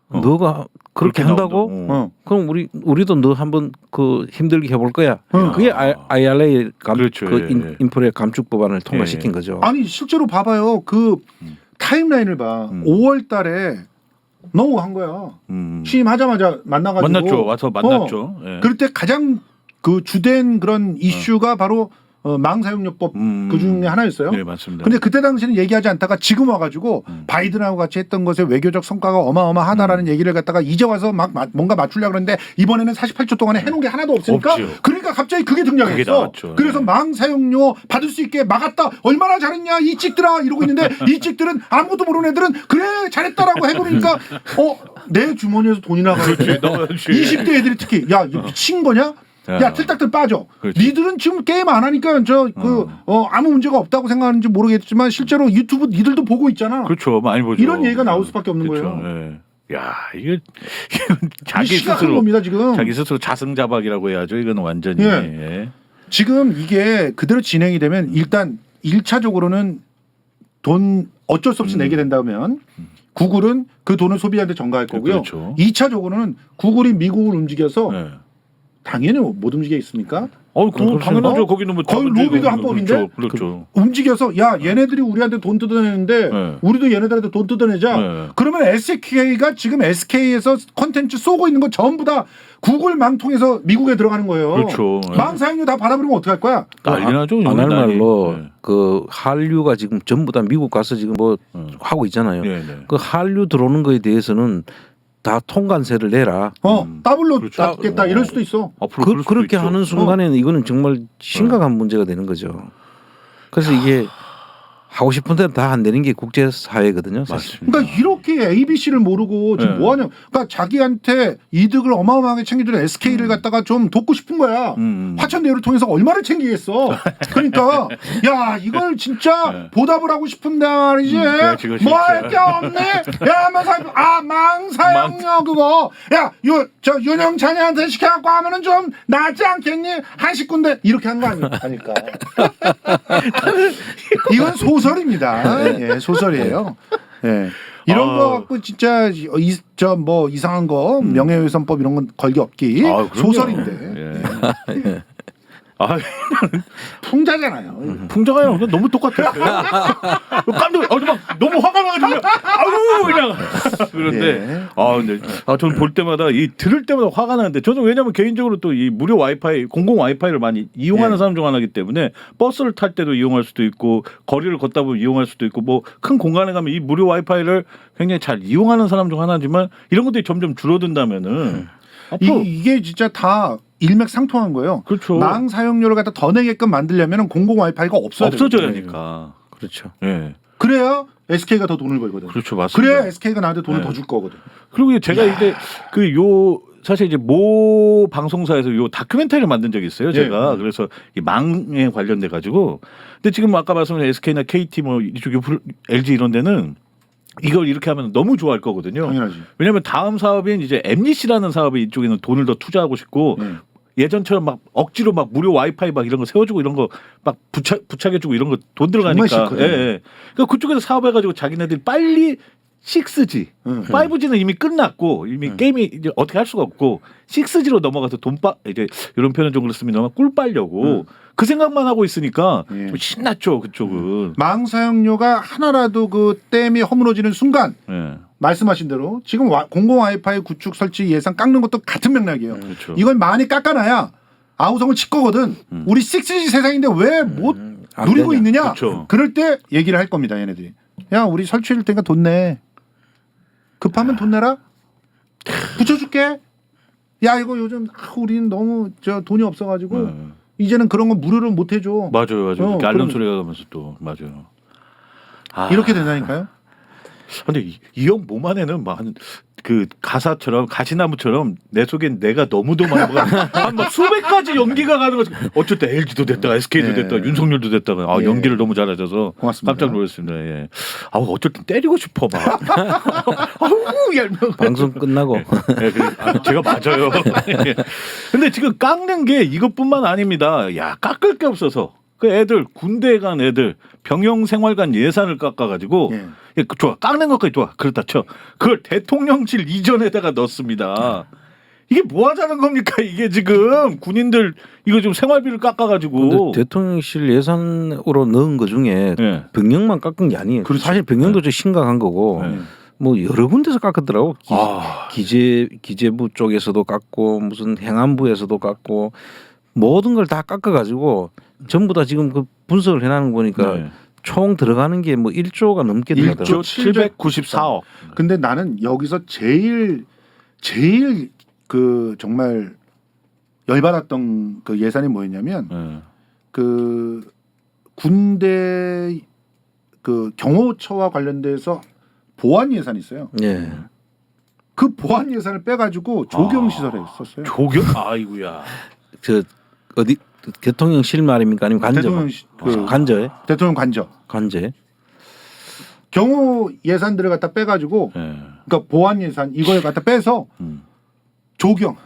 Speaker 2: 너가 그렇게 한다고?
Speaker 1: 나온다.
Speaker 2: 그럼 우리도 너 한번 그 힘들게 해볼 거야. 그게 IRA
Speaker 1: 그렇죠.
Speaker 2: 인프레 감축 법안을 통과시킨 거죠.
Speaker 3: 아니 실제로 봐봐요. 그 타임라인을 봐. 5월달에 너무한 거야. 취임하자마자 만나가지고
Speaker 1: 만났죠. 와서 만났죠. 예.
Speaker 3: 그럴 때 가장 그 주된 그런 이슈가 바로 망사용료법 그 중에 하나였어요.
Speaker 1: 네 맞습니다.
Speaker 3: 근데 그때 당시에는 얘기하지 않다가 지금 와가지고 바이든하고 같이 했던 것에 외교적 성과가 어마어마하다라는 얘기를 갖다가 이제 와서 막 뭔가 맞추려고 그러는데 이번에는 48초 동안에 해놓은 게 하나도 없으니까
Speaker 1: 없죠.
Speaker 3: 그러니까 갑자기 그게
Speaker 1: 그게
Speaker 3: 등장했어.
Speaker 1: 나왔죠.
Speaker 3: 그래서
Speaker 1: 네.
Speaker 3: 망사용료 받을 수 있게 막았다. 얼마나 잘했냐 이 찍들아 이러고 있는데 이 찍들은 아무것도 모르는 애들은 그래 잘했다라고 해버리니까 내 주머니에서 돈이 나가지. 20대 애들이 특히 야 이거 미친 거냐? 야 틀딱들 빠져.
Speaker 1: 그렇지.
Speaker 3: 니들은 지금 게임 안 하니까 아무 문제가 없다고 생각하는지 모르겠지만 실제로 유튜브 니들도 보고 있잖아.
Speaker 1: 그렇죠. 많이 보죠.
Speaker 3: 이런 얘기가 나올 수밖에 없는
Speaker 1: 그렇죠.
Speaker 3: 거예요.
Speaker 1: 예. 야 이게 자기
Speaker 3: 시각한
Speaker 1: 스스로
Speaker 3: 겁니다 지금.
Speaker 1: 자기 스스로 자승자박이라고 해야죠. 이거는 완전히.
Speaker 3: 예.
Speaker 1: 예.
Speaker 3: 지금 이게 그대로 진행이 되면 일단 1차적으로는 돈 어쩔 수 없이 내게 된다면 구글은 그 돈을 소비자한테 전가할 거고요.
Speaker 1: 그렇죠.
Speaker 3: 2차적으로는 구글이 미국을 움직여서
Speaker 1: 예.
Speaker 3: 당연히 못 움직여 있습니까?
Speaker 1: 그거 당연하죠. 거기는 뭐
Speaker 3: 거의
Speaker 1: 자본주의가
Speaker 3: 로비도
Speaker 1: 없는
Speaker 3: 합법인데?
Speaker 1: 그렇죠.
Speaker 3: 움직여서 야 얘네들이 우리한테 돈 뜯어내는데
Speaker 1: 네.
Speaker 3: 우리도 얘네들한테 돈 뜯어내자.
Speaker 1: 네.
Speaker 3: 그러면 SK가 지금 SK에서 컨텐츠 쏘고 있는 거 전부 다 구글망 통해서 미국에 들어가는 거예요.
Speaker 1: 그렇죠. 네.
Speaker 3: 망 사용료 다 받아버리면 어떡할 거야?
Speaker 1: 난리나죠.
Speaker 2: 안 할 말로
Speaker 1: 네.
Speaker 2: 그 한류가 지금 전부 다 미국 가서 지금 뭐 하고 있잖아요.
Speaker 1: 네, 네.
Speaker 2: 그 한류 들어오는 거에 대해서는 다 통관세를 내라.
Speaker 3: 더블로
Speaker 1: 그렇죠.
Speaker 3: 닦겠다 이럴 수도 있어.
Speaker 1: 앞으로 그럴 수도
Speaker 2: 그렇게
Speaker 1: 있죠.
Speaker 2: 하는 순간에는 이거는 정말 심각한 문제가 되는 거죠. 그래서 이게 하고 싶은 대로 다 안 되는 게 국제 사회거든요. 사실.
Speaker 1: 맞습니다.
Speaker 3: 그러니까 이렇게 ABC를 모르고 지금
Speaker 1: 네.
Speaker 3: 뭐하냐? 그러니까 자기한테 이득을 어마어마하게 챙겨주는 SK를 갖다가 좀 돕고 싶은 거야. 화천대유를 통해서 얼마를 챙기겠어? 그러니까 야 이걸 진짜
Speaker 1: 네.
Speaker 3: 보답을 하고 싶은데 말이지.
Speaker 1: 그렇지, 그렇지.
Speaker 3: 뭐 할 게 없네. 야 망사용료 그거. 야저 윤영찬이한테 시켜갖고 하면은 좀 낫지 않겠니? 한 식구인데 이렇게 한 거 아닐까? 이건 소설입니다. 예, 소설이에요. 예. 이런 거 갖고 진짜 뭐 이상한 거 명예훼손법 이런 건 걸기 없기
Speaker 1: 그럼요.
Speaker 3: 소설인데
Speaker 1: 예.
Speaker 3: 풍자잖아요.
Speaker 1: 풍자가요. 너무 똑같아요. 깜짝 막 너무 화가 나가지고 아우 그냥 그런데
Speaker 3: 예.
Speaker 1: 근데 저는 볼 때마다 이 들을 때마다 화가 나는데 저는 왜냐면 개인적으로 또 이 무료 와이파이 공공 와이파이를 많이 이용하는
Speaker 3: 예.
Speaker 1: 사람 중 하나이기 때문에 버스를 탈 때도 이용할 수도 있고 거리를 걷다 보면 이용할 수도 있고 뭐 큰 공간에 가면 이 무료 와이파이를 굉장히 잘 이용하는 사람 중 하나지만 이런 것들이 점점 줄어든다면은 앞으로
Speaker 3: 이게 진짜 다 일맥상통한 거예요.
Speaker 1: 그렇죠.
Speaker 3: 망 사용료를 갖다 더 내게끔 만들려면 공공 와이파이가
Speaker 1: 없어져야 하니까.
Speaker 2: 그렇죠.
Speaker 1: 예.
Speaker 3: 그래야 SK가 더 돈을 벌거든.
Speaker 1: 그렇죠. 맞습니다.
Speaker 3: 그래야 SK가 나한테 돈을
Speaker 1: 네.
Speaker 3: 더 줄 거거든.
Speaker 1: 그리고 제가 이제 사실 이제 모 방송사에서 요 다큐멘터리를 만든 적이 있어요. 제가
Speaker 3: 예.
Speaker 1: 그래서 이 망에 관련돼 가지고. 근데 지금 아까 말씀하신 SK나 KT 뭐 이쪽 LG 이런 데는 이걸 이렇게 하면 너무 좋아할 거거든요.
Speaker 3: 당연하지.
Speaker 1: 왜냐하면 다음 사업인 이제 MBC라는 사업이 이쪽에는 돈을 더 투자하고 싶고 예전처럼 막 억지로 막 무료 와이파이 막 이런 거 세워주고 이런 거 막 부착해주고 이런 거 돈 들어가니까.
Speaker 3: 싫거든요.
Speaker 1: 예. 그러니까 그쪽에서 사업해가지고 자기네들이 빨리 6G, 5G는 이미 끝났고 이미 게임이 이제 어떻게 할 수가 없고 6G로 넘어가서 이제 이런 표현 좀 그렇습니다만 꿀 빨려고 그 생각만 하고 있으니까 좀 신났죠 그쪽은.
Speaker 3: 망 사용료가 하나라도 그 댐이 허물어지는 순간
Speaker 1: 예.
Speaker 3: 말씀하신 대로 지금 공공 와이파이 구축 설치 예산 깎는 것도 같은 맥락이에요.
Speaker 1: 그렇죠.
Speaker 3: 이걸 많이 깎아놔야 아우성을 칠 거거든. 우리 6G 세상인데 왜 못 누리고
Speaker 2: 되냐.
Speaker 3: 있느냐?
Speaker 1: 그렇죠.
Speaker 3: 그럴 때 얘기를 할 겁니다. 얘네들이. 야 우리 설치해줄 테니까 돈 내. 급하면 돈 내라. 붙여줄게. 야 이거 요즘 우리는 너무 돈이 없어가지고 이제는 그런 거 무료로 못 해줘.
Speaker 1: 맞아요. 이렇게 알람
Speaker 3: 그럼
Speaker 1: 소리가 가면서 또 맞아요.
Speaker 3: 이렇게 된다니까요.
Speaker 1: 근데 이 형 몸 안에는 막 그 가사처럼 가시나무처럼 내 속엔 내가 너무도 많아. 한막 수백 가지 연기가 가는 거지. 어쨌든 LG도 됐다가 SK도 됐다가 윤석열도 됐다가 연기를 너무 잘하셔서
Speaker 3: 고맙습니다.
Speaker 1: 깜짝 놀랐습니다. 예. 어쩔 땐 때리고 싶어 막. 아우 얄명.
Speaker 2: 방송 끝나고
Speaker 1: 예, 제가 맞아요. 예. 근데 지금 깎는 게 이것뿐만 아닙니다. 야 깎을 게 없어서 그 애들 군대에 간 애들 병영생활관 예산을 깎아가지고 좋아 깎는 것까지 좋아 그렇다 쳐 그걸 대통령실 이전에다가 넣습니다. 이게 뭐 하자는 겁니까 이게 지금 군인들 이거 좀 생활비를 깎아가지고.
Speaker 2: 근데 대통령실 예산으로 넣은 것 중에
Speaker 1: 예.
Speaker 2: 병영만 깎은 게 아니에요. 사실 병영도 좀 심각한 거고 뭐 여러 군데서 깎았더라고. 기재부 쪽에서도 깎고 무슨 행안부에서도 깎고 모든 걸 다 깎아가지고 전부 다 지금 그 분석을 해나는 거 보니까 총 들어가는 게 뭐 1조가 넘게 들어가더라고요.
Speaker 1: 1조 794억.
Speaker 3: 근데 나는 여기서 제일 그 정말 열받았던 그 예산이 뭐였냐면 그 군대 그 경호처와 관련돼서 보안 예산이 있어요.
Speaker 2: 예.
Speaker 3: 그 보안 예산을 빼가지고 조경 시설에 썼어요.
Speaker 1: 조경? 아이고야.
Speaker 2: 저 어디 대통령실 말입니까 아니면 관저?
Speaker 3: 대통령
Speaker 2: 관저에?
Speaker 3: 대통령 관저.
Speaker 2: 관저에?
Speaker 3: 경호 예산들을 갖다 빼가지고 그러니까 보안 예산 이걸 갖다 빼서 조경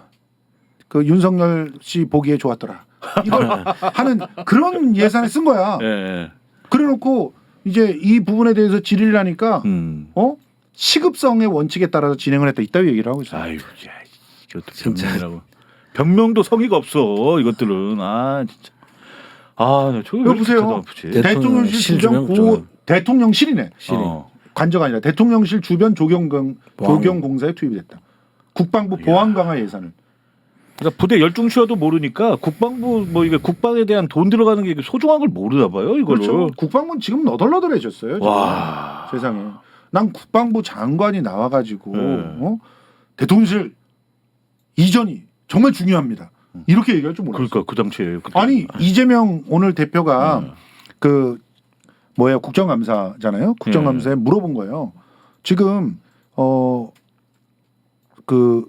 Speaker 3: 그 윤석열 씨 보기에 좋았더라 이걸 하는 그런 예산을 쓴 거야. 그래놓고 이제 이 부분에 대해서 질의를 하니까 시급성의 원칙에 따라서 진행을 했다 이따위 얘기를 하고 있어요.
Speaker 1: 아이고, 야, 이것도
Speaker 2: 진짜.
Speaker 1: 진짜라고. 변명도 성의가 없어 이것들은. 아 진짜. 저
Speaker 3: 여보세요? 대통령실 주변
Speaker 2: 조명.
Speaker 3: 대통령실이네.
Speaker 1: 어.
Speaker 3: 관저가 아니라 대통령실 주변 조경공사에 투입이 됐다. 국방부 보안 강화 예산을.
Speaker 1: 그러니까 부대 열중시어도 모르니까 국방부 뭐 이게 국방에 대한 돈 들어가는 게 소중한 걸 모르나 봐요 이거를.
Speaker 3: 그렇죠. 국방부는 지금 너덜너덜해졌어요. 지금.
Speaker 1: 와.
Speaker 3: 세상에. 난 국방부 장관이 나와가지고
Speaker 1: 네.
Speaker 3: 대통령실 이전이 정말 중요합니다. 이렇게 얘기할 줄 몰랐어요.
Speaker 1: 그러니까 그 당시에.
Speaker 3: 아니 이재명 오늘 대표가 그 국정감사잖아요. 국정감사에 물어본 거예요. 지금 그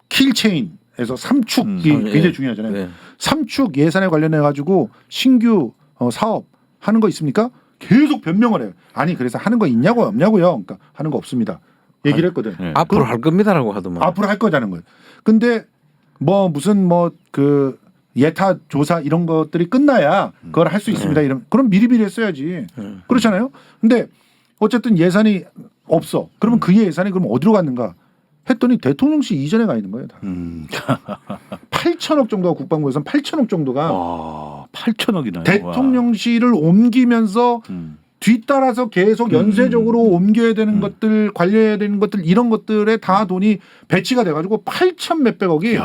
Speaker 3: 킬체인에서 3축이 굉장히 중요하잖아요.
Speaker 2: 네.
Speaker 3: 3축 예산에 관련해 가지고 신규 사업 하는 거 있습니까? 계속 변명을 해요. 아니 그래서 하는 거 있냐고 없냐고요. 그러니까 하는 거 없습니다. 얘기를 했거든.
Speaker 1: 네.
Speaker 2: 앞으로 할 겁니다라고 하더만.
Speaker 3: 앞으로 할 거자는 거예요. 근데 무슨 그 예타 조사 이런 것들이 끝나야 그걸 할 수 있습니다. 이런 그럼 미리미리 했어야지. 그렇잖아요. 근데 어쨌든 예산이 없어. 그러면 그 예산이 그럼 어디로 갔는가? 했더니 대통령실 이전에 가 있는 거예요. 다. 8천억 정도가 국방부 예산 8천억 정도가
Speaker 1: 8천억이나요.
Speaker 3: 대통령실을 옮기면서 뒤따라서 계속 연쇄적으로 옮겨야 되는 것들, 관리해야 되는 것들 이런 것들에 다 돈이 배치가 돼가지고 8천 몇백억이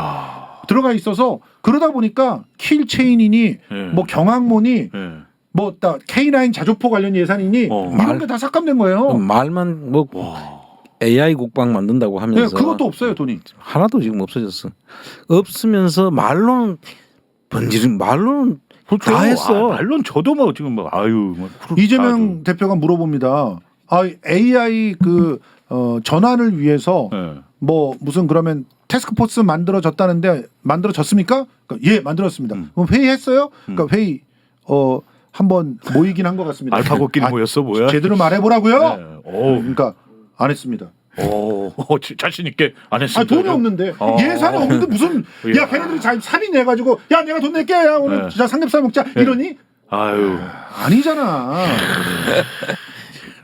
Speaker 3: 들어가 있어서 그러다 보니까 킬체인이니 뭐 경항모니 뭐 K9 자주포 관련 예산이니 이런 게 다 삭감된 거예요.
Speaker 2: 말만 뭐 AI 국방 만든다고 하면서
Speaker 3: 그것도 없어요 돈이.
Speaker 2: 하나도 지금 없어졌어. 없으면서 말로는 말로는 다 했어.
Speaker 1: 말론 저도 뭐 지금 뭐
Speaker 3: 이재명 대표가 물어봅니다. AI 전환을 위해서 뭐 무슨 그러면 태스크포스 만들어졌다는데 만들어졌습니까? 그러니까 예 만들었습니다. 그럼 회의했어요? 그러니까 회의 한번 모이긴 한 것 같습니다.
Speaker 1: 알파고끼리 모였어 뭐야?
Speaker 3: 제대로 말해보라고요.
Speaker 1: 네.
Speaker 3: 그러니까 안 했습니다.
Speaker 1: 자신 있게 안 했습니다.
Speaker 3: 돈이 없는데 예산이 없는데 무슨 야 걔네들이 3인 내가지고 야 내가 돈 낼게 야 오늘 진짜 삼겹살 먹자 이러니? 아니잖아.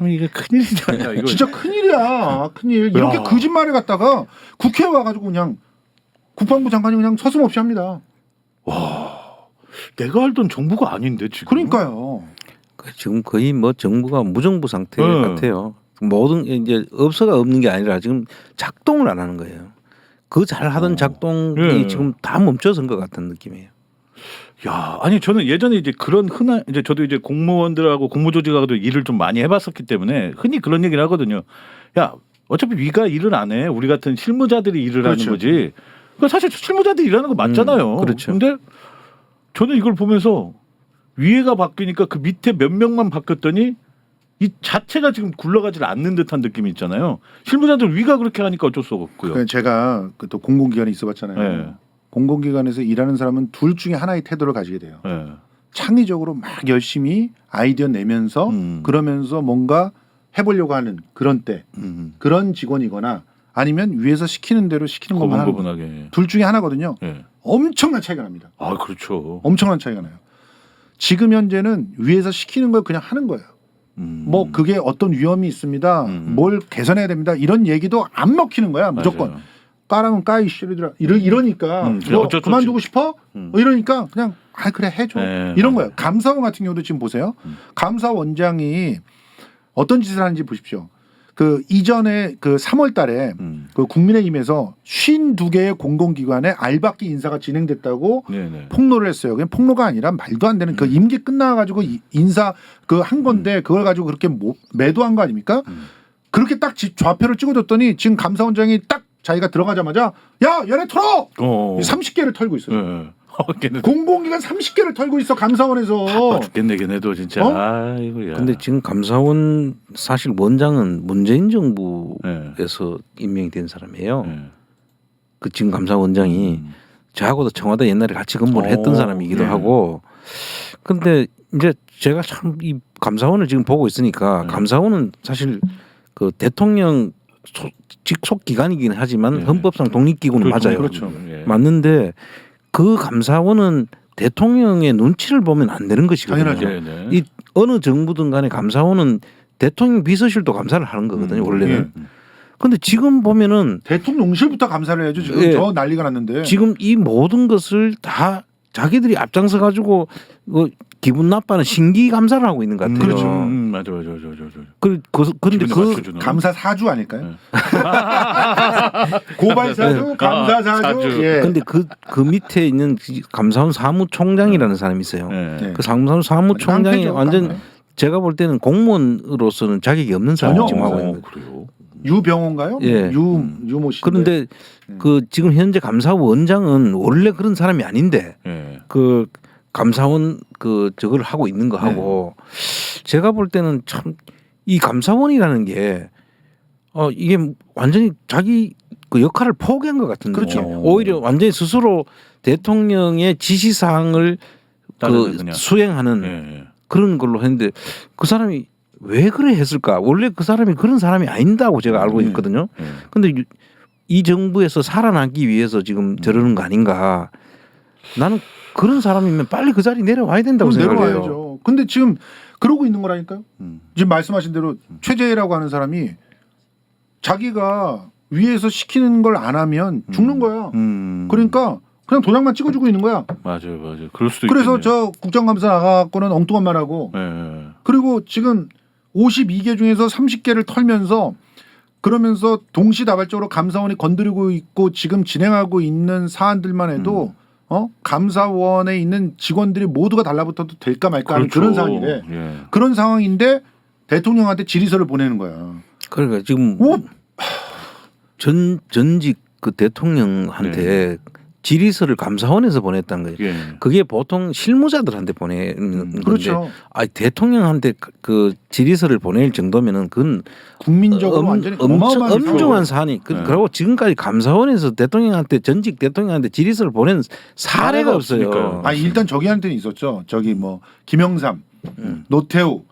Speaker 1: 이게 큰일이잖아. 이거
Speaker 3: 진짜 큰일이야. 큰일. 이렇게 거짓말을 갖다가 국회에 와가지고 그냥 국방부 장관이 그냥 서슴없이 합니다.
Speaker 1: 내가 알던 정부가 아닌데 지금.
Speaker 3: 그러니까요.
Speaker 2: 지금 거의 뭐 정부가 무정부 상태 같아요. 모든 이제 없어가 없는 게 아니라 지금 작동을 안 하는 거예요. 그 잘하던 작동이 지금 다 멈춰선 것 같은 느낌이에요.
Speaker 1: 야, 아니 저는 예전에 이제 그런 흔한 이제 저도 이제 공무원들하고 공무조직하고도 일을 좀 많이 해봤었기 때문에 흔히 그런 얘기를 하거든요. 야, 어차피 위가 일을 안 해. 우리 같은 실무자들이 일을 하는 거지. 그러니까 사실 실무자들이 일하는 거 맞잖아요.
Speaker 2: 그렇죠.
Speaker 1: 근데 저는 이걸 보면서 위에가 바뀌니까 그 밑에 몇 명만 바뀌었더니 이 자체가 지금 굴러가지 않는 듯한 느낌이 있잖아요. 실무자들 위가 그렇게 하니까 어쩔 수 없고요.
Speaker 3: 제가 또 공공기관에 있어봤잖아요.
Speaker 1: 네.
Speaker 3: 공공기관에서 일하는 사람은 둘 중에 하나의 태도를 가지게 돼요.
Speaker 1: 네.
Speaker 3: 창의적으로 막 열심히 아이디어 내면서 그러면서 뭔가 해보려고 하는 그런 때 그런 직원이거나 아니면 위에서 시키는 대로 시키는 것만 하는
Speaker 1: 고분고분하게.
Speaker 3: 둘 중에 하나거든요.
Speaker 1: 네.
Speaker 3: 엄청난 차이가 납니다.
Speaker 1: 그렇죠.
Speaker 3: 엄청난 차이가 나요. 지금 현재는 위에서 시키는 걸 그냥 하는 거예요. 뭐 그게 어떤 위험이 있습니다. 뭘 개선해야 됩니다. 이런 얘기도 안 먹히는 거야. 무조건.
Speaker 1: 맞아요.
Speaker 3: 까라면 까이 씨들아 이러니까 너
Speaker 1: 어쩔 수
Speaker 3: 그만두고
Speaker 1: 없지.
Speaker 3: 싶어? 이러니까 그냥 그래 해줘.
Speaker 1: 네,
Speaker 3: 이런
Speaker 1: 맞아요.
Speaker 3: 거예요. 감사원 같은 경우도 지금 보세요. 감사원장이 어떤 짓을 하는지 보십시오. 그 이전에 그 3월달에 그 국민의힘에서 52개의 공공기관에 알박기 인사가 진행됐다고
Speaker 1: 네네.
Speaker 3: 폭로를 했어요. 그냥 폭로가 아니라 말도 안 되는 그 임기 끝나가지고 인사 그 한 건데 그걸 가지고 그렇게 매도한 거 아닙니까? 그렇게 딱 좌표를 찍어줬더니 지금 감사원장이 딱 자기가 들어가자마자 야 얘네 털어! 30개를 털고 있어요.
Speaker 1: 네.
Speaker 3: 공공기관 30개를 털고 있어 감사원에서.
Speaker 1: 바빠 죽겠네 걔네도 진짜.
Speaker 3: 어?
Speaker 2: 근데 지금 감사원 사실 원장은 문재인 정부에서 임명이 된 사람이에요. 그 지금 감사원장이 저하고도 청와대 옛날에 같이 근무를 했던 사람이기도 하고. 근데 이제 제가 참 이 감사원을 지금 보고 있으니까 감사원은 사실 그 대통령 직속 기관이긴 하지만 헌법상 독립기구는 맞아요.
Speaker 1: 그렇죠.
Speaker 2: 맞는데 그 감사원은 대통령의 눈치를 보면 안 되는 것이거든요.
Speaker 3: 당연하죠.
Speaker 2: 이 어느 정부든 간에 감사원은 대통령 비서실도 감사를 하는 거거든요. 원래는. 근데 지금 보면은
Speaker 3: 대통령실부터 감사를 해야죠. 지금
Speaker 2: 예.
Speaker 3: 저 난리가 났는데.
Speaker 2: 지금 이 모든 것을 다 자기들이 앞장서 가지고 기분 나빠는 신기 감사를 하고 있는 것 같아요.
Speaker 3: 그렇죠.
Speaker 1: 맞아.
Speaker 2: 그런데
Speaker 1: 기분에
Speaker 2: 그
Speaker 1: 맞춰주는.
Speaker 3: 감사 사주 아닐까요? 고발 사주, 감사 사주.
Speaker 1: 사주.
Speaker 3: 예.
Speaker 2: 근데 그 밑에 있는 감사원 사무총장이라는 사람이 있어요.
Speaker 1: 네.
Speaker 2: 그 감사원 사무총장이
Speaker 3: 깡패죠,
Speaker 2: 완전
Speaker 3: 깡패.
Speaker 2: 제가 볼 때는 공무원으로서는 자격이 없는 사람이
Speaker 3: 전혀
Speaker 2: 지금 하고
Speaker 3: 없어요.
Speaker 2: 있는 거예요.
Speaker 1: 그래요.
Speaker 3: 유병호인가요?
Speaker 2: 예.
Speaker 3: 유모 씨.
Speaker 2: 그런데 그 지금 현재 감사원장은 원래 그런 사람이 아닌데
Speaker 1: 예.
Speaker 2: 그 감사원 그 저걸 하고 있는 거 하고 제가 볼 때는 참 이 감사원이라는 게 이게 완전히 자기 그 역할을 포기한 것 같은데
Speaker 3: 그렇죠.
Speaker 2: 오히려 완전히 스스로 대통령의 지시 사항을
Speaker 1: 따르는
Speaker 2: 그
Speaker 1: 그냥.
Speaker 2: 수행하는
Speaker 1: 예.
Speaker 2: 그런 걸로 했는데 그 사람이 왜 그래 했을까? 원래 그 사람이 그런 사람이 아닌다고 제가 알고 있거든요.
Speaker 1: 예.
Speaker 2: 근데 이 정부에서 살아남기 위해서 지금 저러는 거 아닌가? 나는 그런 사람이면 빨리 그 자리 내려와야 된다고 생각해요.
Speaker 3: 내려와야죠. 근데 지금 그러고 있는 거라니까요. 지금 말씀하신 대로 최재라고 하는 사람이 자기가 위에서 시키는 걸 안 하면 죽는 거야. 그러니까 그냥 도장만 찍어주고 있는 거야.
Speaker 1: 맞아요. 그럴 수도
Speaker 3: 그래서
Speaker 1: 있겠네요.
Speaker 3: 저 국정감사 나가고는 엉뚱한 말하고
Speaker 1: 예.
Speaker 3: 그리고 지금 52개 중에서 30개를 털면서 그러면서 동시다발적으로 감사원이 건드리고 있고 지금 진행하고 있는 사안들만 해도 감사원에 있는 직원들이 모두가 달라붙어도 될까 말까 하는
Speaker 1: 그렇죠.
Speaker 3: 그런 상황이래.
Speaker 1: 예.
Speaker 3: 그런 상황인데 대통령한테 질의서를 보내는 거야.
Speaker 2: 그러니까 지금 전직 그 대통령한테 질의서를 감사원에서 보냈다는 거예요.
Speaker 1: 예.
Speaker 2: 그게 보통 실무자들한테 보내는 건데,
Speaker 3: 그렇죠.
Speaker 2: 대통령한테 그 질의서를 보낼 정도면은 그건
Speaker 3: 국민적으로 완전히 어마어마한
Speaker 2: 엄중한 사안이.
Speaker 1: 네.
Speaker 2: 그리고 지금까지 감사원에서 대통령한테 전직 대통령한테 질의서를 보낸 사례가 없어요.
Speaker 1: 없으니까요.
Speaker 3: 아니 일단 저기한테는 있었죠. 저기 뭐 김영삼, 노태우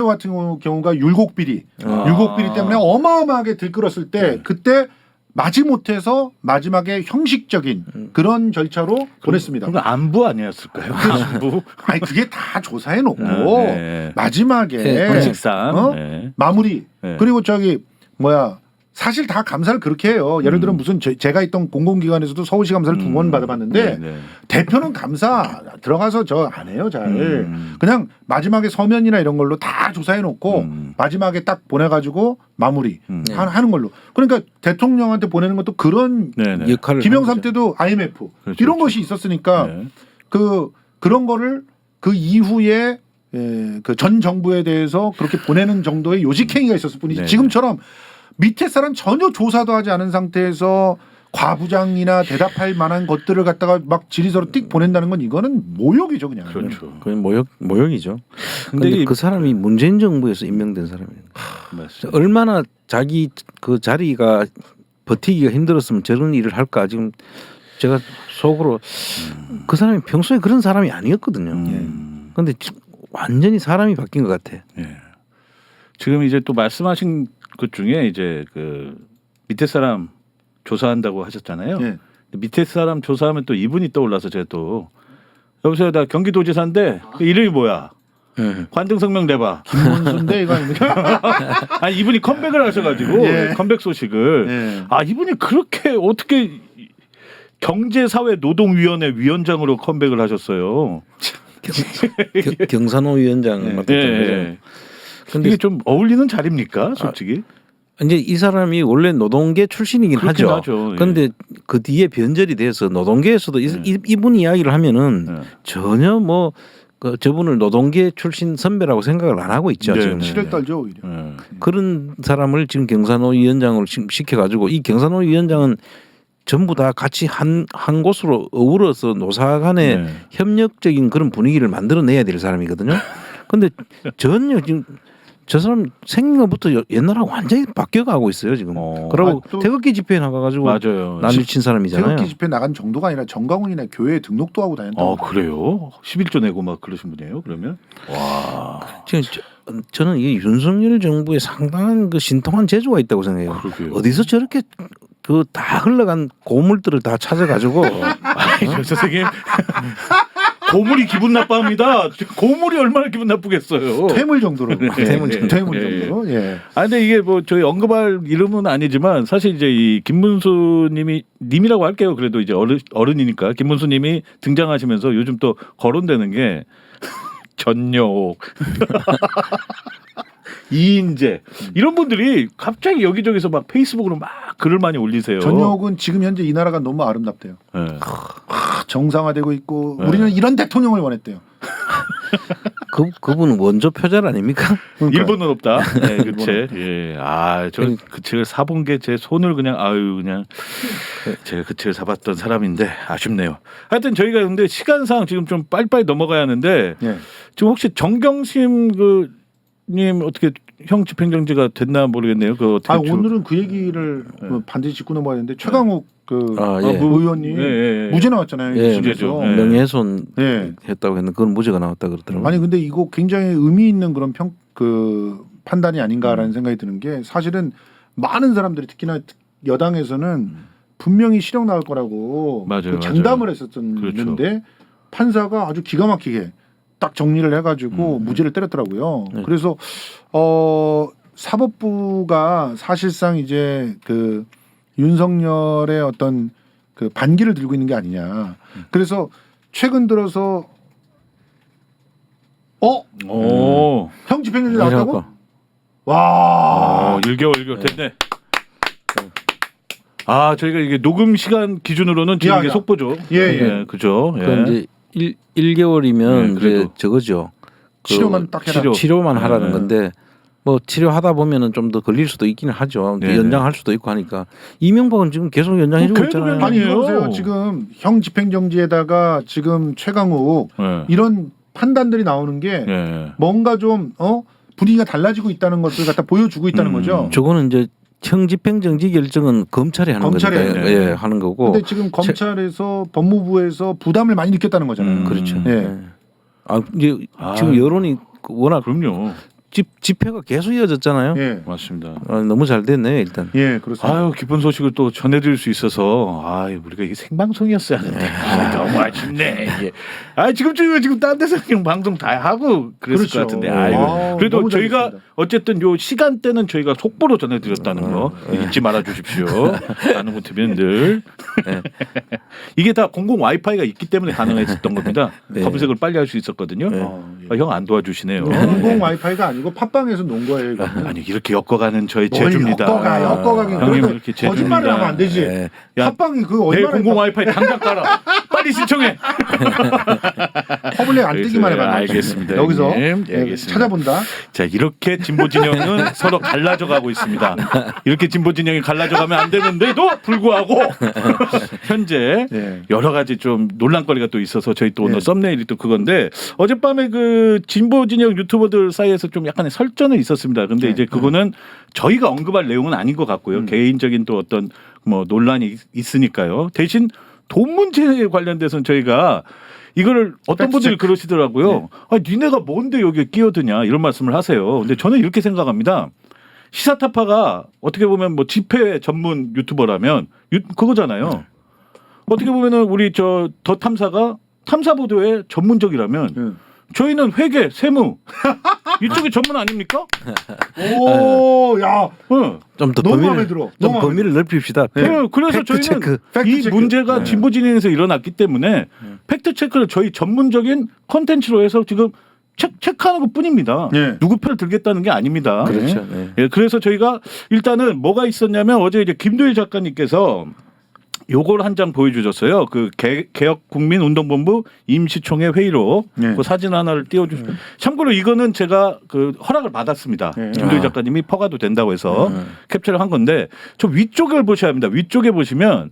Speaker 3: 같은 경우가 율곡비리 때문에 어마어마하게 들끓었을 때 그때 마지못해서 마지막에 형식적인 그런 절차로 보냈습니다.
Speaker 1: 그럼 안부 아니었을까요? 안부.
Speaker 3: 아니 그게 다 조사해 놓고
Speaker 1: 네.
Speaker 3: 마지막에
Speaker 2: 네,
Speaker 1: 방식상 네.
Speaker 3: 마무리
Speaker 1: 네.
Speaker 3: 그리고 저기 사실 다 감사를 그렇게 해요. 예를 들어 무슨 제가 있던 공공기관에서도 서울시 감사를 2번 받아봤는데
Speaker 1: 네.
Speaker 3: 대표는 감사 들어가서 저 안 해요 잘. 그냥 마지막에 서면이나 이런 걸로 다 조사해 놓고 마지막에 딱 보내가지고 마무리 하는 걸로. 그러니까 대통령한테 보내는 것도 그런
Speaker 1: 네네.
Speaker 2: 역할을
Speaker 3: 김영삼
Speaker 2: 하는 거죠.
Speaker 3: 때도 IMF
Speaker 1: 그렇죠,
Speaker 3: 이런
Speaker 1: 그렇죠.
Speaker 3: 것이 있었으니까
Speaker 1: 네.
Speaker 3: 그런 거를 그 이후에 그 전 정부에 대해서 그렇게 보내는 정도의 요직행위가 있었을 뿐이지
Speaker 1: 네네.
Speaker 3: 지금처럼 밑에 사람 전혀 조사도 하지 않은 상태에서 과부장이나 대답할 만한 것들을 갖다가 막 질의서로 띡 보낸다는 건 이거는 모욕이죠 그냥.
Speaker 1: 그렇죠.
Speaker 2: 그건 모욕이죠.
Speaker 1: 근데
Speaker 2: 근데
Speaker 1: 이-
Speaker 2: 그 사람이 문재인 정부에서 임명된 사람이에요.
Speaker 1: 맞습니다.
Speaker 2: 얼마나 자기 그 자리가 버티기가 힘들었으면 저런 일을 할까 지금 제가 속으로 그 사람이 평소에 그런 사람이 아니었거든요. 근데 완전히 사람이 바뀐 것 같아.
Speaker 1: 예. 지금 이제 또 말씀하신 것 중에 이제 그 밑에 사람 조사한다고 하셨잖아요.
Speaker 3: 예.
Speaker 1: 밑에 사람 조사하면 또 이분이 떠올라서 제가 또 여보세요, 나 경기도지사인데 그 이름이 뭐야? 관등 성명 내봐.
Speaker 3: 김문수인데 이거 아닙니까?
Speaker 1: 아니 이분이 컴백을 하셔가지고
Speaker 3: 예.
Speaker 1: 컴백 소식을
Speaker 3: 예.
Speaker 1: 이분이 그렇게 어떻게 경제사회노동위원회 위원장으로 컴백을 하셨어요.
Speaker 2: 경산호 위원장을
Speaker 3: 예.
Speaker 2: 맡았죠.
Speaker 1: 예.
Speaker 2: 근데
Speaker 1: 이게 좀 어울리는 자리입니까, 솔직히?
Speaker 2: 이제 이 사람이 원래 노동계 출신이긴
Speaker 1: 그렇긴
Speaker 2: 하죠.
Speaker 1: 하죠. 예.
Speaker 2: 그런데 그 뒤에 변절이 돼서 노동계에서도 이분 이야기를 하면은
Speaker 1: 예.
Speaker 2: 전혀 그 저분을 노동계 출신 선배라고 생각을 안 하고 있죠.
Speaker 1: 네,
Speaker 2: 지금
Speaker 3: 치를 떨죠 오히려.
Speaker 1: 예.
Speaker 2: 그런 사람을 지금 경산호 위원장으로 지금 시켜가지고 이 경산호 위원장은 전부 다 같이 한 곳으로 어우러서 노사 간의
Speaker 1: 네.
Speaker 2: 협력적인 그런 분위기를 만들어내야 될 사람이거든요. 근데 전혀 지금 저 사람 생긴 것부터 옛날하고 완전히 바뀌어가고 있어요 지금. 그리고
Speaker 3: 또-
Speaker 2: 태극기 집회에 나가가지고
Speaker 1: 맞아요.
Speaker 2: 난리 친 사람이잖아요.
Speaker 3: 태극기 집회 나간 정도가 아니라 정강훈이나 교회에 등록도 하고 다녔다고.
Speaker 1: 그래요? 11조 내고 막 그러신 분이에요? 그러면 와,
Speaker 2: 지금 저는 이 윤석열 정부에 상당한 그 신통한 재주가 있다고 생각해요.
Speaker 1: 그러게요.
Speaker 2: 어디서 저렇게 그 다 흘러간 고물들을 다 찾아가지고
Speaker 1: 저 선생님 고물이 기분 나빠합니다. 고물이 얼마나 기분 나쁘겠어요.
Speaker 3: 퇴물 정도로.
Speaker 2: 퇴물 정도.
Speaker 3: 퇴물 정도로. 예.
Speaker 1: 아 근데 이게 뭐 저희 언급할 이름은 아니지만 사실 이제 이 김문수님이 님이라고 할게요. 그래도 이제 어른이니까 김문수님이 등장하시면서 요즘 또 거론되는 게 전여옥, 이인재 이런 분들이 갑자기 여기저기서 막 페이스북으로 막 글을 많이 올리세요.
Speaker 3: 전역은 지금 현재 이 나라가 너무 아름답대요.
Speaker 1: 네.
Speaker 3: 정상화되고 있고
Speaker 1: 네.
Speaker 3: 우리는 이런 대통령을 원했대요.
Speaker 2: 그분은 원조 표절 아닙니까?
Speaker 3: 그러니까요.
Speaker 1: 일본은 없다. 네, 그 책. 예. 아, 저 그 책을 사본 게 제 손을 그냥 그냥 제가 그 책을 사봤던 사람인데 아쉽네요. 하여튼 저희가 근데 시간상 지금 좀 빨리빨리 넘어가야 하는데
Speaker 3: 예.
Speaker 1: 지금 혹시 정경심 님 어떻게 형 집행정지가 됐나 모르겠네요. 그 어떻게
Speaker 3: 오늘은 그 얘기를 반드시 짚고 넘어야 되는데 최강욱
Speaker 2: 예.
Speaker 3: 의원님
Speaker 1: 예.
Speaker 3: 무죄 나왔잖아요.
Speaker 2: 예,
Speaker 3: 무죄죠.
Speaker 1: 네.
Speaker 2: 명예훼손
Speaker 3: 예.
Speaker 2: 했다고 했는데 그건 무죄가 나왔다 그러더라고요.
Speaker 3: 아니 근데 이거 굉장히 의미 있는 그런 판단이 아닌가라는 생각이 드는 게 사실은 많은 사람들이 특히나 여당에서는 분명히 실형 나올 거라고
Speaker 1: 맞아요,
Speaker 3: 장담을
Speaker 1: 맞아요.
Speaker 3: 했었는데
Speaker 1: 그렇죠.
Speaker 3: 판사가 아주 기가 막히게 딱 정리를 해가지고 무죄를 때렸더라고요.
Speaker 2: 네.
Speaker 3: 그래서 사법부가 사실상 이제 그 윤석열의 어떤 그 반기를 들고 있는 게 아니냐. 그래서 최근 들어서
Speaker 1: 오.
Speaker 3: 형 집행유예 나왔다고?
Speaker 2: 이래갖고.
Speaker 3: 와.
Speaker 1: 1개월 됐네. 아, 저희가 이게 녹음 시간 기준으로는 지금
Speaker 3: 야,
Speaker 1: 이게
Speaker 3: 야.
Speaker 1: 속보죠.
Speaker 3: 예.
Speaker 1: 그죠. 예.
Speaker 2: 그 이제 1개월이면
Speaker 1: 네, 그래도.
Speaker 2: 이제 저거죠.
Speaker 3: 치료만 딱 해라.
Speaker 2: 치료만 하라는
Speaker 1: 네.
Speaker 2: 건데 뭐 치료하다 보면은 좀 더 걸릴 수도 있기는 하죠.
Speaker 1: 네,
Speaker 2: 연장할 수도 있고 하니까 이명박은 지금 계속 연장해주고
Speaker 1: 그래도
Speaker 2: 있잖아요.
Speaker 1: 연장-
Speaker 3: 아니
Speaker 1: 아니에요.
Speaker 3: 보세요. 지금 형 집행정지에다가 지금 최강욱
Speaker 1: 예.
Speaker 3: 이런 판단들이 나오는 게
Speaker 1: 예.
Speaker 3: 뭔가 좀 분위기가 달라지고 있다는 것을 갖다 보여주고 있다는 거죠.
Speaker 2: 저거는 이제 형집행정지 결정은 검찰이 하는
Speaker 3: 검찰이
Speaker 2: 거니까
Speaker 1: 하는 거예요.
Speaker 2: 예, 하는 거고.
Speaker 3: 근데 지금 검찰에서 법무부에서 부담을 많이 느꼈다는 거잖아요.
Speaker 2: 그렇죠.
Speaker 3: 예.
Speaker 2: 예. 아 이제
Speaker 1: 아.
Speaker 2: 지금 여론이 워낙
Speaker 1: 그럼요.
Speaker 2: 집회가 계속 이어졌잖아요.
Speaker 3: 예.
Speaker 1: 맞습니다.
Speaker 2: 너무 잘 됐네요 일단.
Speaker 3: 예, 그렇습니다.
Speaker 1: 아유 기쁜 소식을 또 전해드릴 수 있어서 우리가 이게 생방송이었어야 하는데 너무 아쉽네. 이게. 지금 딴 데서 그냥 방송 다 하고 그랬을
Speaker 3: 그렇죠.
Speaker 1: 것 같은데 그래도
Speaker 3: 너무
Speaker 1: 저희가
Speaker 3: 잘했습니다.
Speaker 1: 어쨌든 요 시간대는 저희가 속보로 전해드렸다는 거 잊지 말아 주십시오. 많은 분들은 이게 다 공공 와이파이가 있기 때문에 가능했었던 겁니다.
Speaker 2: 네.
Speaker 1: 검색을 빨리 할 수 있었거든요.
Speaker 3: 예.
Speaker 1: 형 안 도와주시네요.
Speaker 3: 공공 와이파이가 아니고 팟빵에서 놓은 거예요. 이거는.
Speaker 1: 아니 이렇게 엮어가는 저희
Speaker 3: 뭘
Speaker 1: 제주입니다.
Speaker 3: 엮어가긴
Speaker 1: 형님
Speaker 3: 그래도
Speaker 1: 이렇게 제주입니다.
Speaker 3: 거짓말을 하면 안 되지.
Speaker 2: 예.
Speaker 1: 야,
Speaker 3: 팟빵이 그
Speaker 1: 내
Speaker 3: 얼마나
Speaker 1: 공공 와이파이 당장 깔아. 빨리 신청해.
Speaker 3: 허블랙 안 뜨기만 해봐.
Speaker 1: 알겠습니다.
Speaker 3: 여기서
Speaker 1: 형님.
Speaker 3: 예,
Speaker 1: 알겠습니다.
Speaker 3: 찾아본다.
Speaker 1: 자 이렇게 진보 진영은 서로 갈라져 가고 있습니다. 이렇게 진보 진영이 갈라져 가면 안 되는데도 불구하고 현재
Speaker 3: 예.
Speaker 1: 여러 가지 좀 논란거리가 또 있어서 저희 또 오늘
Speaker 3: 예.
Speaker 1: 썸네일이 또 그건데 어젯밤에 그 진보 진영 유튜버들 사이에서 좀 약간의 설전은 있었습니다. 근데
Speaker 3: 네.
Speaker 1: 이제 그거는 저희가 언급할 내용은 아닌 것 같고요. 개인적인 또 어떤 뭐 논란이 있으니까요. 대신 돈 문제에 관련돼서는 저희가 이거를 어떤 분들이
Speaker 3: 팩트체크.
Speaker 1: 그러시더라고요. 니네가 뭔데 여기에 끼어드냐 이런 말씀을 하세요. 근데 저는 이렇게 생각합니다. 시사타파가 어떻게 보면 뭐 집회 전문 유튜버라면 그거잖아요. 어떻게 보면은 우리 더 탐사가 탐사 보도에 전문적이라면 저희는 회계, 세무 이쪽이 전문 아닙니까?
Speaker 3: 오, 야,
Speaker 1: 응.
Speaker 2: 좀 더
Speaker 3: 너무 마음에
Speaker 2: 범위를
Speaker 3: 들어.
Speaker 2: 좀
Speaker 3: 너무 마음에
Speaker 2: 범위를 넓힙시다.
Speaker 1: 그래서
Speaker 2: 팩트
Speaker 1: 저희는
Speaker 2: 체크.
Speaker 3: 팩트
Speaker 1: 이
Speaker 3: 체크.
Speaker 1: 문제가 진보 진영에서 일어났기 때문에 팩트 체크를 저희 전문적인 컨텐츠로 해서 지금 체크하는 것뿐입니다.
Speaker 3: 네.
Speaker 1: 누구 편을 들겠다는 게 아닙니다.
Speaker 2: 그렇죠. 네.
Speaker 1: 예, 그래서 저희가 일단은 뭐가 있었냐면 어제 이제 김도희 작가님께서 요걸 한 장 보여주셨어요. 그 개혁국민운동본부 임시총회 회의로
Speaker 3: 네.
Speaker 1: 그 사진 하나를 띄워주시고 참고로 이거는 제가 그 허락을 받았습니다.
Speaker 3: 네.
Speaker 1: 김도희
Speaker 2: 아.
Speaker 1: 작가님이 퍼가도 된다고 해서 캡처를 한 건데 저 위쪽을 보셔야 합니다. 위쪽에 보시면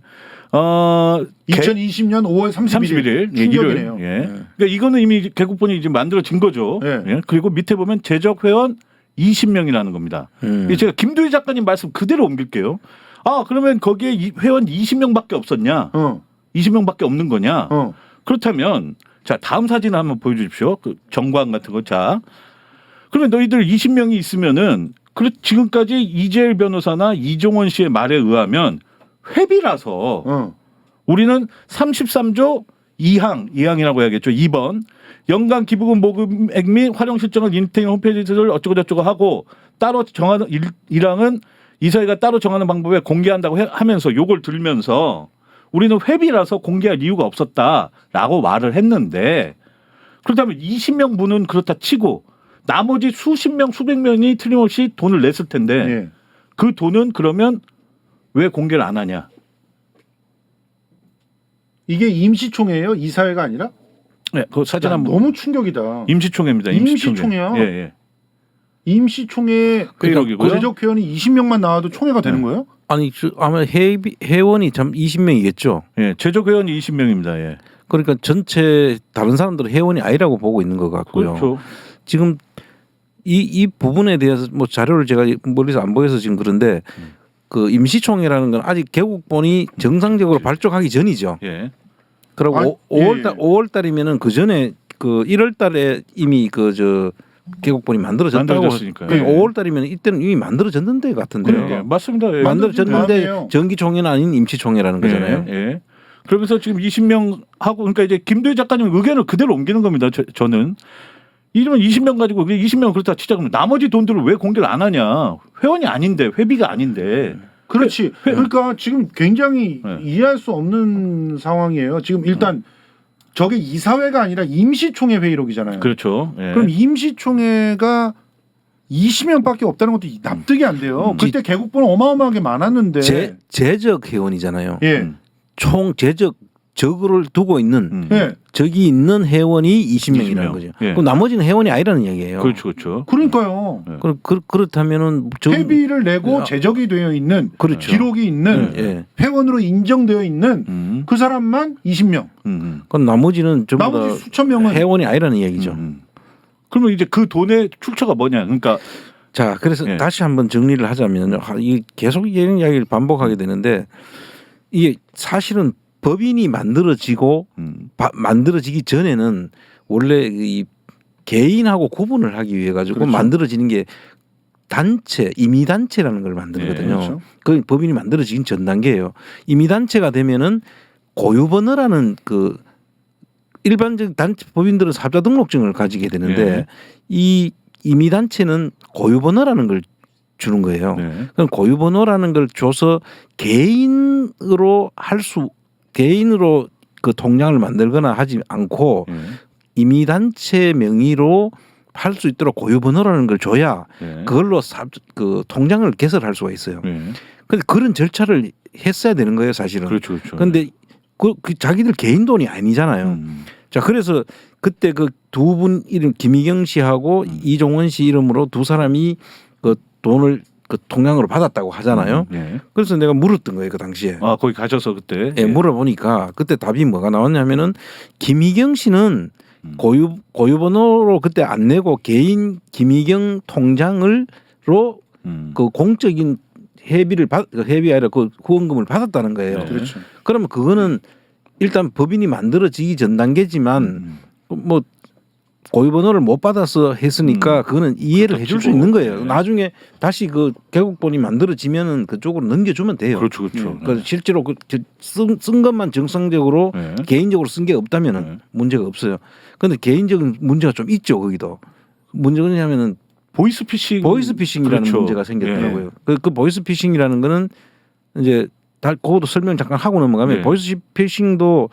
Speaker 3: 2020년 5월 31일
Speaker 1: 일요일. 예. 그러니까 이거는 이미 개국본이 지금 만들어진 거죠.
Speaker 3: 네.
Speaker 1: 예. 그리고 밑에 보면 재적 회원 20명이라는 겁니다. 이게 제가 김도희 작가님 말씀 그대로 옮길게요. 그러면 거기에 회원 20명밖에 없었냐? 20명밖에 없는 거냐? 그렇다면 자 다음 사진 한번 보여주십시오. 그 정광 같은 거. 자 그러면 너희들 20명이 있으면은 지금까지 이재일 변호사나 이종원 씨의 말에 의하면 회비라서 우리는 33조 2항이라고 해야겠죠. 2번 연간 기부금 모금액 및 활용 실정을 인텔 홈페이지를 어쩌고저쩌고 하고 따로 정하는 1항은 이사회가 따로 정하는 방법에 공개한다고 하면서 요걸 들면서 우리는 회비라서 공개할 이유가 없었다라고 말을 했는데 그렇다면 20명 분은 그렇다 치고 나머지 수십 명 수백 명이 틀림없이 돈을 냈을 텐데
Speaker 3: 예.
Speaker 1: 그 돈은 그러면 왜 공개를 안 하냐?
Speaker 3: 이게 임시총회예요? 이사회가 아니라?
Speaker 1: 네, 그 사진
Speaker 3: 야,
Speaker 1: 한번
Speaker 3: 너무 충격이다.
Speaker 1: 임시총회입니다.
Speaker 3: 임시총회요?
Speaker 1: 예, 예.
Speaker 3: 임시총회
Speaker 1: 회의록이고요.
Speaker 3: 제적 회원이 20명만 나와도 총회가 되는 거예요?
Speaker 2: 아니 아마 회원이 참 20명이겠죠.
Speaker 1: 예, 제적 회원이 20명입니다. 예.
Speaker 2: 그러니까 전체 다른 사람들은 회원이 아니라고 보고 있는 것 같고요.
Speaker 1: 그렇죠.
Speaker 2: 지금 이 부분에 대해서 뭐 자료를 제가 멀리서 안 보여서 지금 그런데 그 임시총회라는 건 아직 개국본이 정상적으로 발족하기 전이죠.
Speaker 1: 예.
Speaker 2: 그리고
Speaker 3: 아,
Speaker 2: 5월 달이면은 그 전에 그 1월 달에 이미 그 저 개국본이 만들어졌다고.
Speaker 1: 만들어졌으니까요.
Speaker 2: 그러니까
Speaker 3: 예.
Speaker 2: 5월 달이면 이때는 이미 만들어졌는데 같은데요.
Speaker 1: 예, 맞습니다. 예.
Speaker 2: 만들어졌는데
Speaker 3: 다음이에요.
Speaker 2: 정기총회는 아닌 임시총회라는 거잖아요.
Speaker 1: 예, 예. 그러면서 지금 20명 하고 그러니까 이제 김도희 작가님 의견을 그대로 옮기는 겁니다. 저는 이러면 20명 가지고 20명 그렇다 치자 그러면 나머지 돈들을 왜 공개를 안 하냐? 회원이 아닌데 회비가 아닌데.
Speaker 3: 그렇지. 그러니까 지금 굉장히
Speaker 1: 네.
Speaker 3: 이해할 수 없는 상황이에요. 지금 일단 저게 이사회가 아니라 임시총회 회의록이잖아요.
Speaker 1: 그렇죠. 예.
Speaker 3: 그럼 임시총회가 20명밖에 없다는 것도 납득이 안 돼요. 그때 개국본은 어마어마하게 많았는데.
Speaker 2: 제적 회원이잖아요.
Speaker 3: 예.
Speaker 2: 총 적을 두고 있는
Speaker 3: 예.
Speaker 2: 적이 있는 회원이 20명이라는
Speaker 1: 20명.
Speaker 2: 거죠.
Speaker 1: 예.
Speaker 2: 그럼 나머지는 회원이 아니라는 얘기예요.
Speaker 1: 그렇죠, 그렇죠.
Speaker 3: 그러니까요.
Speaker 2: 그렇다면은
Speaker 3: 회비를 내고 제적이 되어 있는
Speaker 2: 그렇죠.
Speaker 3: 기록이 있는
Speaker 2: 예.
Speaker 3: 회원으로 인정되어 있는 그 사람만 20명.
Speaker 2: 그럼 나머지는 전부 다
Speaker 3: 나머지 수천 명은
Speaker 2: 회원이 아니라는 얘기죠.
Speaker 1: 그러면 이제 그 돈의 출처가 뭐냐? 그러니까
Speaker 2: 자, 그래서
Speaker 1: 예.
Speaker 2: 다시 한번 정리를 하자면 이 계속 이런 이야기를 반복하게 되는데 이게 사실은 법인이 만들어지고 만들어지기 전에는 원래 이 개인하고 구분을 하기 위해 가지고
Speaker 3: 그렇죠.
Speaker 2: 만들어지는 게 단체, 임의단체라는 걸 만들거든요.
Speaker 3: 네, 그렇죠.
Speaker 2: 그 법인이 만들어지긴 전 단계예요. 임의단체가 되면은 고유번호라는 그 일반적 단체 법인들은 사업자 등록증을 가지게 되는데
Speaker 1: 네.
Speaker 2: 이 임의단체는 고유번호라는 걸 주는 거예요.
Speaker 1: 네.
Speaker 2: 그럼 고유번호라는 걸 줘서 개인으로 그 통장을 만들거나 하지 않고
Speaker 1: 예.
Speaker 2: 임의단체 명의로 할 수 있도록 고유번호라는 걸 줘야
Speaker 1: 예.
Speaker 2: 그걸로 그 통장을 개설할 수가 있어요.
Speaker 1: 예.
Speaker 2: 근데 그런 절차를 했어야 되는 거예요, 사실은.
Speaker 1: 그렇죠, 그렇죠.
Speaker 2: 근데 그 자기들 개인 돈이 아니잖아요. 자, 그래서 그때 그 두 분 이름 김희경 씨하고 이종원 씨 이름으로 두 사람이 그 돈을 그 통장으로 받았다고 하잖아요.
Speaker 1: 예.
Speaker 2: 그래서 내가 물었던 거예요, 그 당시에.
Speaker 1: 아 거기 가셔서 그때.
Speaker 2: 예, 물어보니까 그때 답이 뭐가 나왔냐면은 김희경 씨는 고유번호로 그때 안 내고 개인 김희경 통장을로 그 공적인 회비를 회비 아니라 그 후원금을 받았다는 거예요.
Speaker 1: 네.
Speaker 3: 그렇죠.
Speaker 2: 그러면 그거는 일단 법인이 만들어지기 전 단계지만 뭐 고유번호를 못 받아서 했으니까 그거는 이해를 해줄 수
Speaker 1: 치고.
Speaker 2: 있는 거예요.
Speaker 1: 네.
Speaker 2: 나중에 다시 그 개국본이 만들어지면은 그쪽으로 넘겨주면 돼요.
Speaker 1: 그렇죠, 그렇죠.
Speaker 2: 그러니까 실제로 쓴 것만 정상적으로
Speaker 1: 네.
Speaker 2: 개인적으로 쓴 게 없다면은
Speaker 1: 네.
Speaker 2: 문제가 없어요. 그런데 개인적인 문제가 좀 있죠, 거기도. 문제가 뭐냐면은
Speaker 1: 보이스피싱.
Speaker 2: 보이스피싱이라는
Speaker 1: 그렇죠.
Speaker 2: 문제가 생겼더라고요. 그 보이스피싱이라는 거는 이제 그것도 설명 잠깐 하고 넘어가면
Speaker 1: 네.
Speaker 2: 보이스피싱도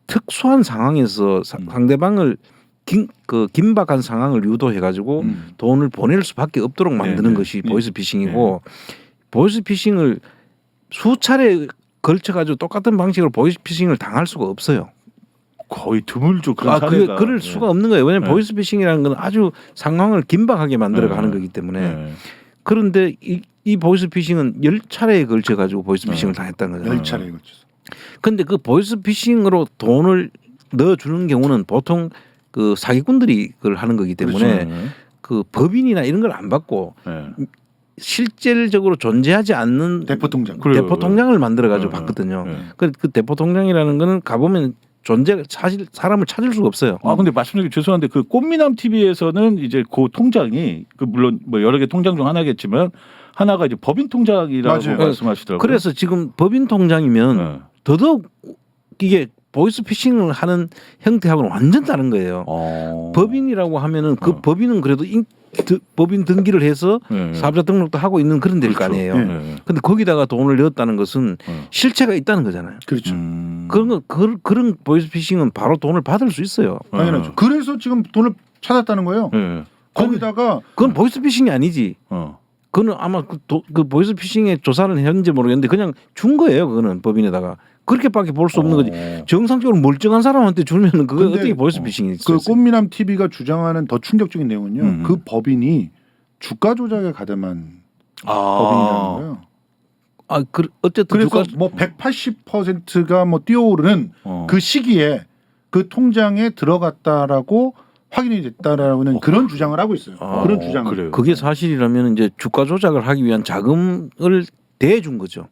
Speaker 2: 특수한 상황에서 상대방을 긴박한 상황을 유도해 가지고 돈을 보낼 수밖에 없도록 만드는
Speaker 1: 네.
Speaker 2: 것이 보이스피싱이고 보이스피싱을 수차례 걸쳐 가지고 똑같은 방식으로 보이스피싱을 당할 수가 없어요.
Speaker 1: 거의 드물죠 그런 사례가.
Speaker 2: 그럴 수가 없는 거예요. 왜냐하면
Speaker 1: 네.
Speaker 2: 보이스피싱이라는 건 아주 상황을 긴박하게 만들어가는 거기 때문에.
Speaker 1: 네.
Speaker 2: 그런데 이 보이스피싱은 10차례에 걸쳐 가지고 보이스피싱을 당했다는 거죠.
Speaker 3: 10차례에 걸쳐서.
Speaker 2: 근데 그 보이스피싱으로 돈을 넣어주는 경우는 보통 그 사기꾼들이 그걸 하는 거기 때문에
Speaker 1: 그렇죠.
Speaker 2: 그 법인이나 이런 걸 안 받고
Speaker 1: 네.
Speaker 2: 실질적으로 존재하지 않는
Speaker 3: 대포 통장.
Speaker 1: 그래요.
Speaker 2: 대포 통장을 만들어 가지고
Speaker 1: 네.
Speaker 2: 받거든요.
Speaker 1: 네.
Speaker 2: 그 대포 통장이라는 거는 가보면 사실 사람을 찾을 수가 없어요.
Speaker 1: 아 근데 말씀드리기 죄송한데 그 꽃미남 TV에서는 이제 그 통장이 그 물론 뭐 여러 개 통장 중 하나겠지만 하나가 이제 법인 통장이라고
Speaker 3: 맞아요.
Speaker 1: 말씀하시더라고요.
Speaker 2: 그래서 지금 법인 통장이면
Speaker 1: 네.
Speaker 2: 더더욱 이게 보이스피싱을 하는 형태하고는 완전 다른 거예요. 법인이라고 하면은 그 법인은 그래도 법인 등기를 해서 사업자 등록도 하고 있는 그런 데일 거 아니에요. 근데 거기다가 돈을 넣었다는 것은 실체가 있다는 거잖아요.
Speaker 3: 그렇죠.
Speaker 2: 그런 보이스피싱은 바로 돈을 받을 수 있어요.
Speaker 3: 당연하죠. 그래서 지금 돈을 찾았다는 거예요. 거기다가
Speaker 2: 그건 보이스피싱이 아니지. 그거는 아마 그 보이스피싱의 조사를 했는지 모르겠는데 그냥 준 거예요. 그거는 법인에다가 그렇게밖에 볼 수 없는 거지. 정상적으로 멀쩡한 사람한테 주면은 그거 어떻게 보이스피싱이 있어요?
Speaker 3: 그 꽃미남 TV가 주장하는 더 충격적인 내용은요. 그 법인이 주가 조작에 가담한 법인이라는 거예요.
Speaker 2: 어쨌든
Speaker 3: 그래서 뭐 180%가 뭐 뛰어오르는 그 시기에 그 통장에 들어갔다라고 확인이 됐다라는 그런 주장을 하고 있어요. 그런 주장을.
Speaker 1: 그래요.
Speaker 2: 그게 사실이라면 이제 주가 조작을 하기 위한 자금을 대준 거죠.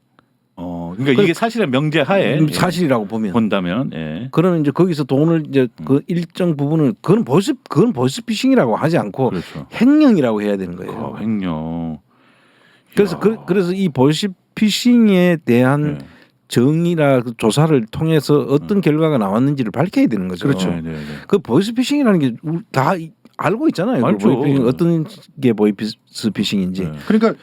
Speaker 1: 그러니까 이게 사실은 명제하에
Speaker 2: 사실이라고 보면
Speaker 1: 본다면,
Speaker 2: 그러면 이제 거기서 돈을 이제 그 일정 부분을 그건 보이스피싱이라고 하지 않고
Speaker 1: 그렇죠.
Speaker 2: 횡령이라고 해야 되는 거예요.
Speaker 1: 횡령.
Speaker 2: 그래서 이 보이스피싱에 대한 정의나 그 조사를 통해서 어떤 결과가 나왔는지를 밝혀야 되는 거죠.
Speaker 3: 그렇죠.
Speaker 2: 그 보이스피싱이라는 게 다 알고 있잖아요.
Speaker 1: 알죠.
Speaker 2: 어떤 게 보이스피싱인지.
Speaker 3: 그러니까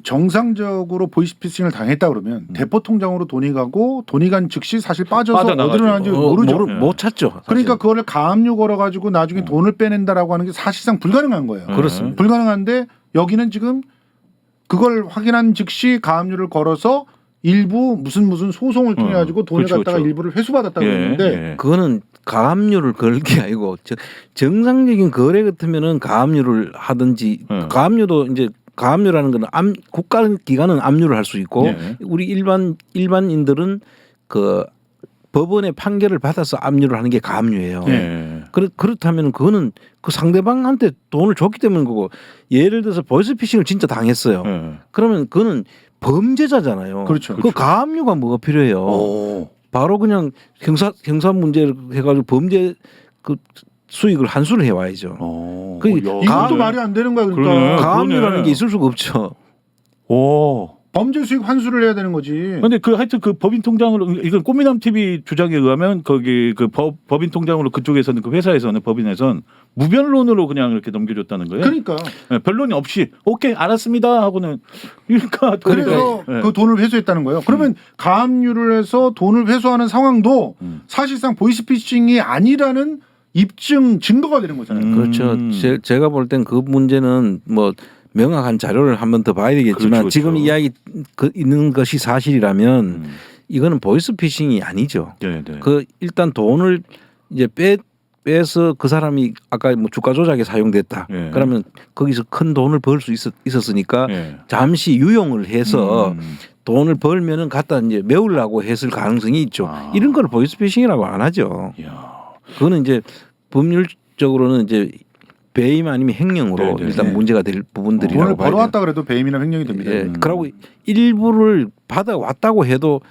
Speaker 3: 정상적으로 보이스피싱을 당했다 그러면 대포 통장으로 돈이 가고 돈이 간 즉시 사실 빠져서
Speaker 1: 빠져나가죠.
Speaker 3: 어디로 나는지 모르죠.
Speaker 2: 못 찾죠. 사실.
Speaker 3: 그러니까 그거를 가압류 걸어가지고 나중에 돈을 빼낸다라고 하는 게 사실상 불가능한 거예요.
Speaker 2: 그렇습니다.
Speaker 3: 불가능한데 여기는 지금 그걸 확인한 즉시 가압류를 걸어서 일부 무슨 소송을 통해 가지고 돈을
Speaker 1: 그렇죠,
Speaker 3: 갖다가
Speaker 1: 그렇죠.
Speaker 3: 일부를 회수받았다고 그러는데
Speaker 2: 그거는 가압류를 걸 게 아니고 정상적인 거래 같으면은 가압류를 하든지 가압류도 이제 가압류라는 거는 국가 기관은 압류를 할 수 있고 우리 일반인들은 그 법원의 판결을 받아서 압류를 하는 게 가압류예요. 그렇다면 그거는 그 상대방한테 돈을 줬기 때문인 거고 예를 들어서 보이스피싱을 진짜 당했어요. 그러면 그거는 범죄자잖아요.
Speaker 3: 그렇죠.
Speaker 2: 그 가압류가 뭐가 필요해요? 바로 그냥 형사 문제를 해가지고 범죄 그 수익을 환수를 해와야죠.
Speaker 3: 이것도 말이 안 되는 거야. 그러니까
Speaker 2: 가압류라는 게 있을 수가 없죠.
Speaker 3: 범죄 수익 환수를 해야 되는 거지.
Speaker 1: 근데 하여튼 그 법인 통장으로 이건 꽃미남 TV 주장에 의하면 거기 그 법인 통장으로 그쪽에서는 그 회사에서는 법인에서는 무변론으로 그냥 이렇게 넘겨줬다는 거예요.
Speaker 3: 그러니까
Speaker 1: 변론이 없이 오케이 알았습니다 하고는 그러니까
Speaker 3: 그래서 그 돈을 회수했다는 거예요. 그러면 가압류를 해서 돈을 회수하는 상황도 사실상 보이스피싱이 아니라는 입증 증거가 되는 거잖아요.
Speaker 2: 그렇죠. 제가 볼 땐 그 문제는 뭐 명확한 자료를 한 번 더 봐야 되겠지만
Speaker 1: 그렇죠.
Speaker 2: 지금 이야기 있는 것이 사실이라면 이거는 보이스피싱이 아니죠. 그 일단 돈을 이제 빼서 그 사람이 아까 뭐 주가 조작에 사용됐다. 그러면 거기서 큰 돈을 벌 수 있었으니까 잠시 유용을 해서 돈을 벌면은 갖다 이제 메우려고 했을 가능성이 있죠. 이런 걸 보이스피싱이라고 안 하죠. 그거는 이제 법률적으로는 이제 배임 아니면 횡령으로 일단 문제가 될 부분들이라고
Speaker 3: 돈을
Speaker 2: 봐야
Speaker 3: 벌어왔다 그래도 배임이나 횡령이 됩니다.
Speaker 2: 그러고 일부를 받아왔다고 해도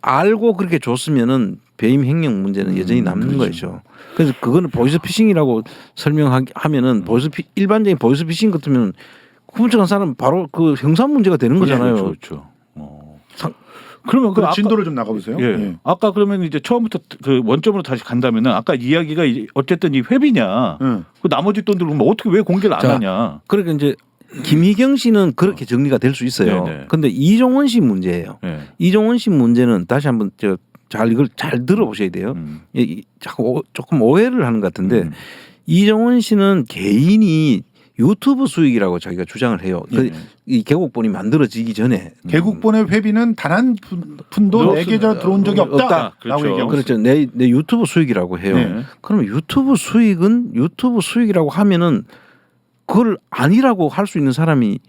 Speaker 2: 알고 그렇게 줬으면은 배임 횡령 문제는 여전히 남는 거죠. 그래서 그거는 보이스피싱이라고 설명하면은 일반적인 보이스피싱 같으면 훔쳐간 사람 바로 그 형사 문제가 되는 거잖아요.
Speaker 1: 그렇죠. 그러면
Speaker 3: 그 진도를 좀 나가보세요.
Speaker 1: 아까 그러면 이제 처음부터 그 원점으로 다시 간다면은 아까 이야기가 어쨌든 이 회비냐, 그 나머지 돈들 뭐 어떻게 왜 공개를 안 하냐.
Speaker 2: 그러니까 이제 김희경 씨는 그렇게 정리가 될 수 있어요. 그런데 이종원 씨 문제예요. 이종원 씨 문제는 다시 한번 이걸 잘 들어보셔야 돼요. 조금 오해를 하는 것 같은데 이종원 씨는 개인이 유튜브 수익이라고 자기가 주장을 해요. 이 개국본이 만들어지기 전에
Speaker 3: 개국본의 회비는 단 한 푼도 내 계좌 들어온 적이 없다라고
Speaker 1: 그렇죠.
Speaker 3: 얘기하고
Speaker 2: 그렇죠. 내 유튜브 수익이라고 해요. 그러면 유튜브 수익이라고 하면은 그걸 아니라고 할 수 있는 사람이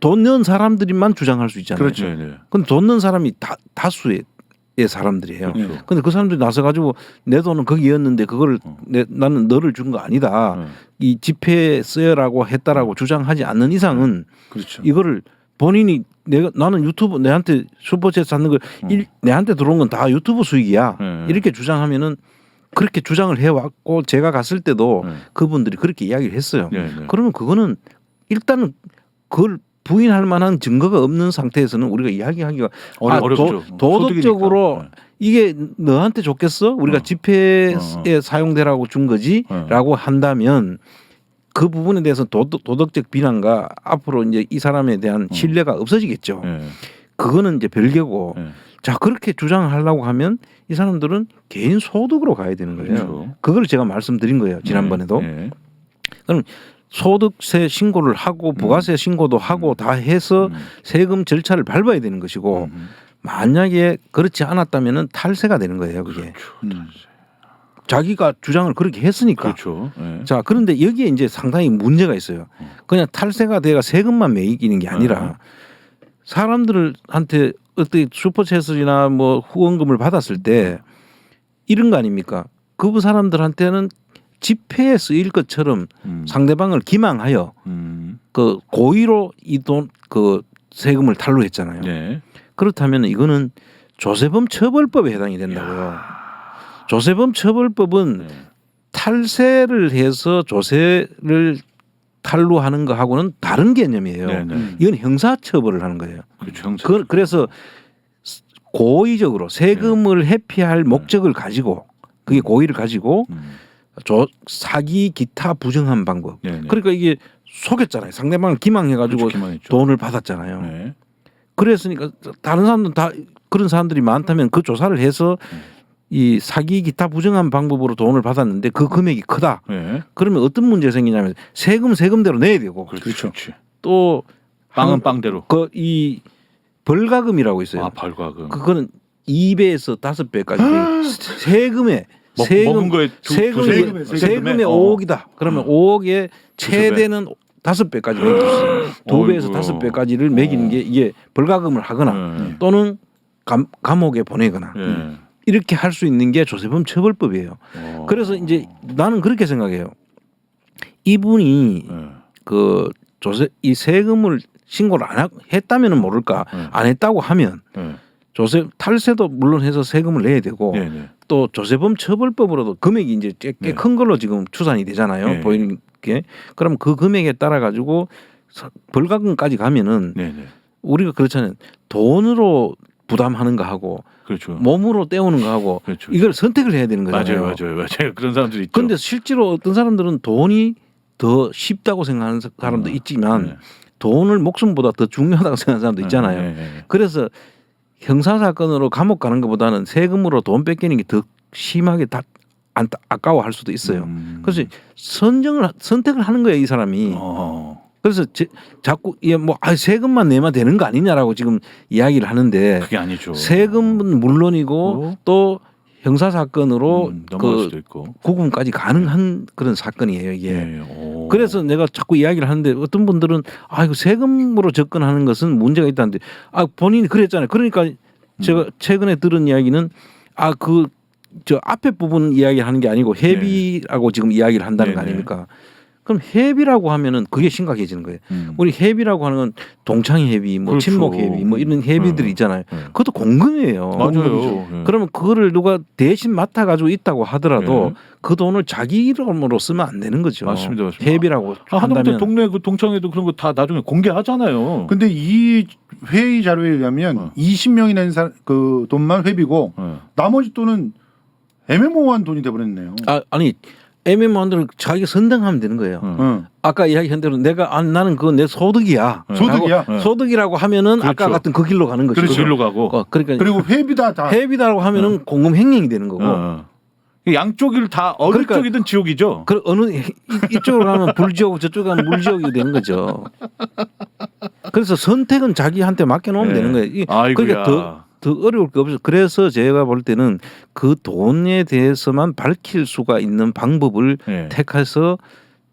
Speaker 2: 돈 넣은 사람들만 주장할 수 있잖아요.
Speaker 3: 그렇죠.
Speaker 2: 근데 돈 넣은 사람이 다수의 사람들이에요. 근데 그 사람들이 나서 가지고 내 돈은 거기였는데 그걸 나는 너를 준 거 아니다. 이 집회에 쓰여라고 했다라고 주장하지 않는 이상은
Speaker 3: 그렇죠.
Speaker 2: 이거를 본인이 나는 유튜브 내한테 슈퍼챗 받는 걸 내한테 들어온 건 다 유튜브 수익이야. 이렇게 주장하면은 그렇게 주장을 해왔고 제가 갔을 때도 그분들이 그렇게 이야기를 했어요. 그러면 그거는 일단은 그걸 부인할 만한 증거가 없는 상태에서는 우리가 이야기하기가
Speaker 1: 어렵죠.
Speaker 2: 도덕적으로 이게 너한테 좋겠어? 우리가 집회에 사용되라고 준 거지라고 한다면 그 부분에 대해서 도덕적 비난과 앞으로 이제 이 사람에 대한 신뢰가 없어지겠죠. 그거는 이제 별개고. 자, 그렇게 주장하려고 하면 이 사람들은 개인 소득으로 가야 되는 거예요.
Speaker 1: 그렇죠.
Speaker 2: 그걸 제가 말씀드린 거예요. 지난번에도. 그럼 소득세 신고를 하고 부가세 신고도 하고 다 해서 세금 절차를 밟아야 되는 것이고 만약에 그렇지 않았다면은 탈세가 되는 거예요. 그게. 자기가 주장을 그렇게 했으니까.
Speaker 1: 그렇죠.
Speaker 2: 자, 그런데 여기에 이제 상당히 문제가 있어요. 그냥 탈세가 돼가 세금만 매기는 게 아니라 사람들한테 어떻게 슈퍼챗이나 뭐 후원금을 받았을 때 이런 거 아닙니까? 그 사람들한테는 집회에 쓰일 것처럼 상대방을 기망하여 그 고의로 이 돈 그 세금을 탈루했잖아요.
Speaker 1: 네.
Speaker 2: 그렇다면 이거는 조세범 처벌법에 해당이 된다고요. 조세범 처벌법은 탈세를 해서 조세를 탈루하는 거하고는 다른 개념이에요.
Speaker 1: 네네.
Speaker 2: 이건 형사처벌을 하는 거예요.
Speaker 1: 그렇죠.
Speaker 2: 그래서 고의적으로 세금을 회피할 목적을 가지고 그게 고의를 가지고 사기 기타 부정한 방법.
Speaker 1: 네네.
Speaker 2: 그러니까 이게 속였잖아요. 상대방을 기망해가지고
Speaker 1: 그렇죠, 기망했죠.
Speaker 2: 돈을 받았잖아요.
Speaker 1: 네.
Speaker 2: 그랬으니까 다른 사람들은 다 그런 사람들이 많다면 그 조사를 해서 이 사기 기타 부정한 방법으로 돈을 받았는데 그 금액이 크다.
Speaker 1: 네.
Speaker 2: 그러면 어떤 문제가 생기냐면 세금대로 내야 되고
Speaker 1: 그렇죠.
Speaker 2: 또
Speaker 1: 빵은 빵대로.
Speaker 2: 그 이 벌가금이라고 있어요.
Speaker 1: 아, 벌과금.
Speaker 2: 그거는 2배에서 5배까지 세금에
Speaker 1: 먹은 거에
Speaker 2: 세금의
Speaker 1: 세금에
Speaker 2: 5억이다. 그러면 5억에 최대는 5배까지 매길 수 있어요. 2배에서
Speaker 1: 어이구.
Speaker 2: 5배까지를 매기는 게 이게 벌가금을 하거나 또는 감옥에 보내거나 이렇게 할 수 있는 게 조세범 처벌법이에요. 그래서 이제 나는 그렇게 생각해요. 이분이 그 이 세금을 신고를 안 했다면은 모를까 안 했다고 하면 탈세도 물론 해서 세금을 내야 되고 또 조세범 처벌법으로도 금액이 이제 꽤 큰 걸로 지금 추산이 되잖아요. 보이는 게 그럼 그 금액에 따라 가지고 벌가금까지 가면은 우리가 그렇잖아요. 돈으로 부담하는 거 하고
Speaker 1: 그렇죠.
Speaker 2: 몸으로 때우는 거 하고
Speaker 1: 그렇죠.
Speaker 2: 이걸 선택을 해야 되는 거잖아요.
Speaker 1: 맞아요. 그런 사람들이 있죠.
Speaker 2: 그런데 실제로 어떤 사람들은 돈이 더 쉽다고 생각하는 사람도 있지만 돈을 목숨보다 더 중요하다고 생각하는 사람도 있잖아요. 그래서 형사 사건으로 감옥 가는 것보다는 세금으로 돈 뺏기는 게 더 심하게 아까워할 수도 있어요. 그래서 선택을 하는 거예요, 이 사람이. 그래서 자꾸 세금만 내면 되는 거 아니냐라고 지금 이야기를 하는데
Speaker 1: 그게 아니죠.
Speaker 2: 세금은 물론이고 또 형사 사건으로
Speaker 1: 넘어갈 수도 있고
Speaker 2: 구금까지 가능한 그런 사건이에요, 이게.
Speaker 1: 오.
Speaker 2: 그래서 내가 자꾸 이야기를 하는데 어떤 분들은 이거 세금으로 접근하는 것은 문제가 있다는데 본인이 그랬잖아요. 그러니까 제가 최근에 들은 이야기는 저 앞에 부분 이야기하는 게 아니고 회비라고 지금 이야기를 한다는 거 아닙니까? 그럼 회비라고 하면은 그게 심각해지는 거예요. 우리 회비라고 하는 건 동창 회비, 뭐
Speaker 1: 그렇죠.
Speaker 2: 친목 회비, 뭐 이런 회비들이 있잖아요. 그것도 공금이에요.
Speaker 1: 맞아요.
Speaker 2: 그러면 그거를 누가 대신 맡아가지고 있다고 하더라도 그 돈을 자기 이름으로 쓰면 안 되는 거죠.
Speaker 1: 맞습니다.
Speaker 2: 회비라고
Speaker 1: 하다못해
Speaker 2: 한다면.
Speaker 1: 동네 그 동창회도 그런 거 다 나중에 공개하잖아요.
Speaker 3: 근데 이 회의 자료에 의하면 20명이 낸 그 돈만 회비고 나머지 돈은 애매모호한 돈이 돼버렸네요.
Speaker 2: 아니 애매모호한들 자기가 선정하면 되는 거예요. 아까 이야기한 대로 나는 그건 내 소득이야.
Speaker 3: 소득이야.
Speaker 2: 소득이라고 하면은
Speaker 1: 그렇죠.
Speaker 2: 아까 같은 그 길로 가는 거죠.
Speaker 1: 그 길로 가고.
Speaker 2: 그러니까
Speaker 3: 그리고 회비다 다.
Speaker 2: 회비다라고 하면은 공금 횡령이 되는 거고.
Speaker 1: 양쪽을 다 어느
Speaker 2: 그러니까
Speaker 1: 쪽이든 지옥이죠.
Speaker 2: 그 어느 이쪽으로 가면 불지옥, 저쪽으로 가면 물지옥이 되는 거죠. 그래서 선택은 자기한테 맡겨놓으면 되는 거예요. 그러니까 더 어려울 게 없어요. 그래서 제가 볼 때는 그 돈에 대해서만 밝힐 수가 있는 방법을 택해서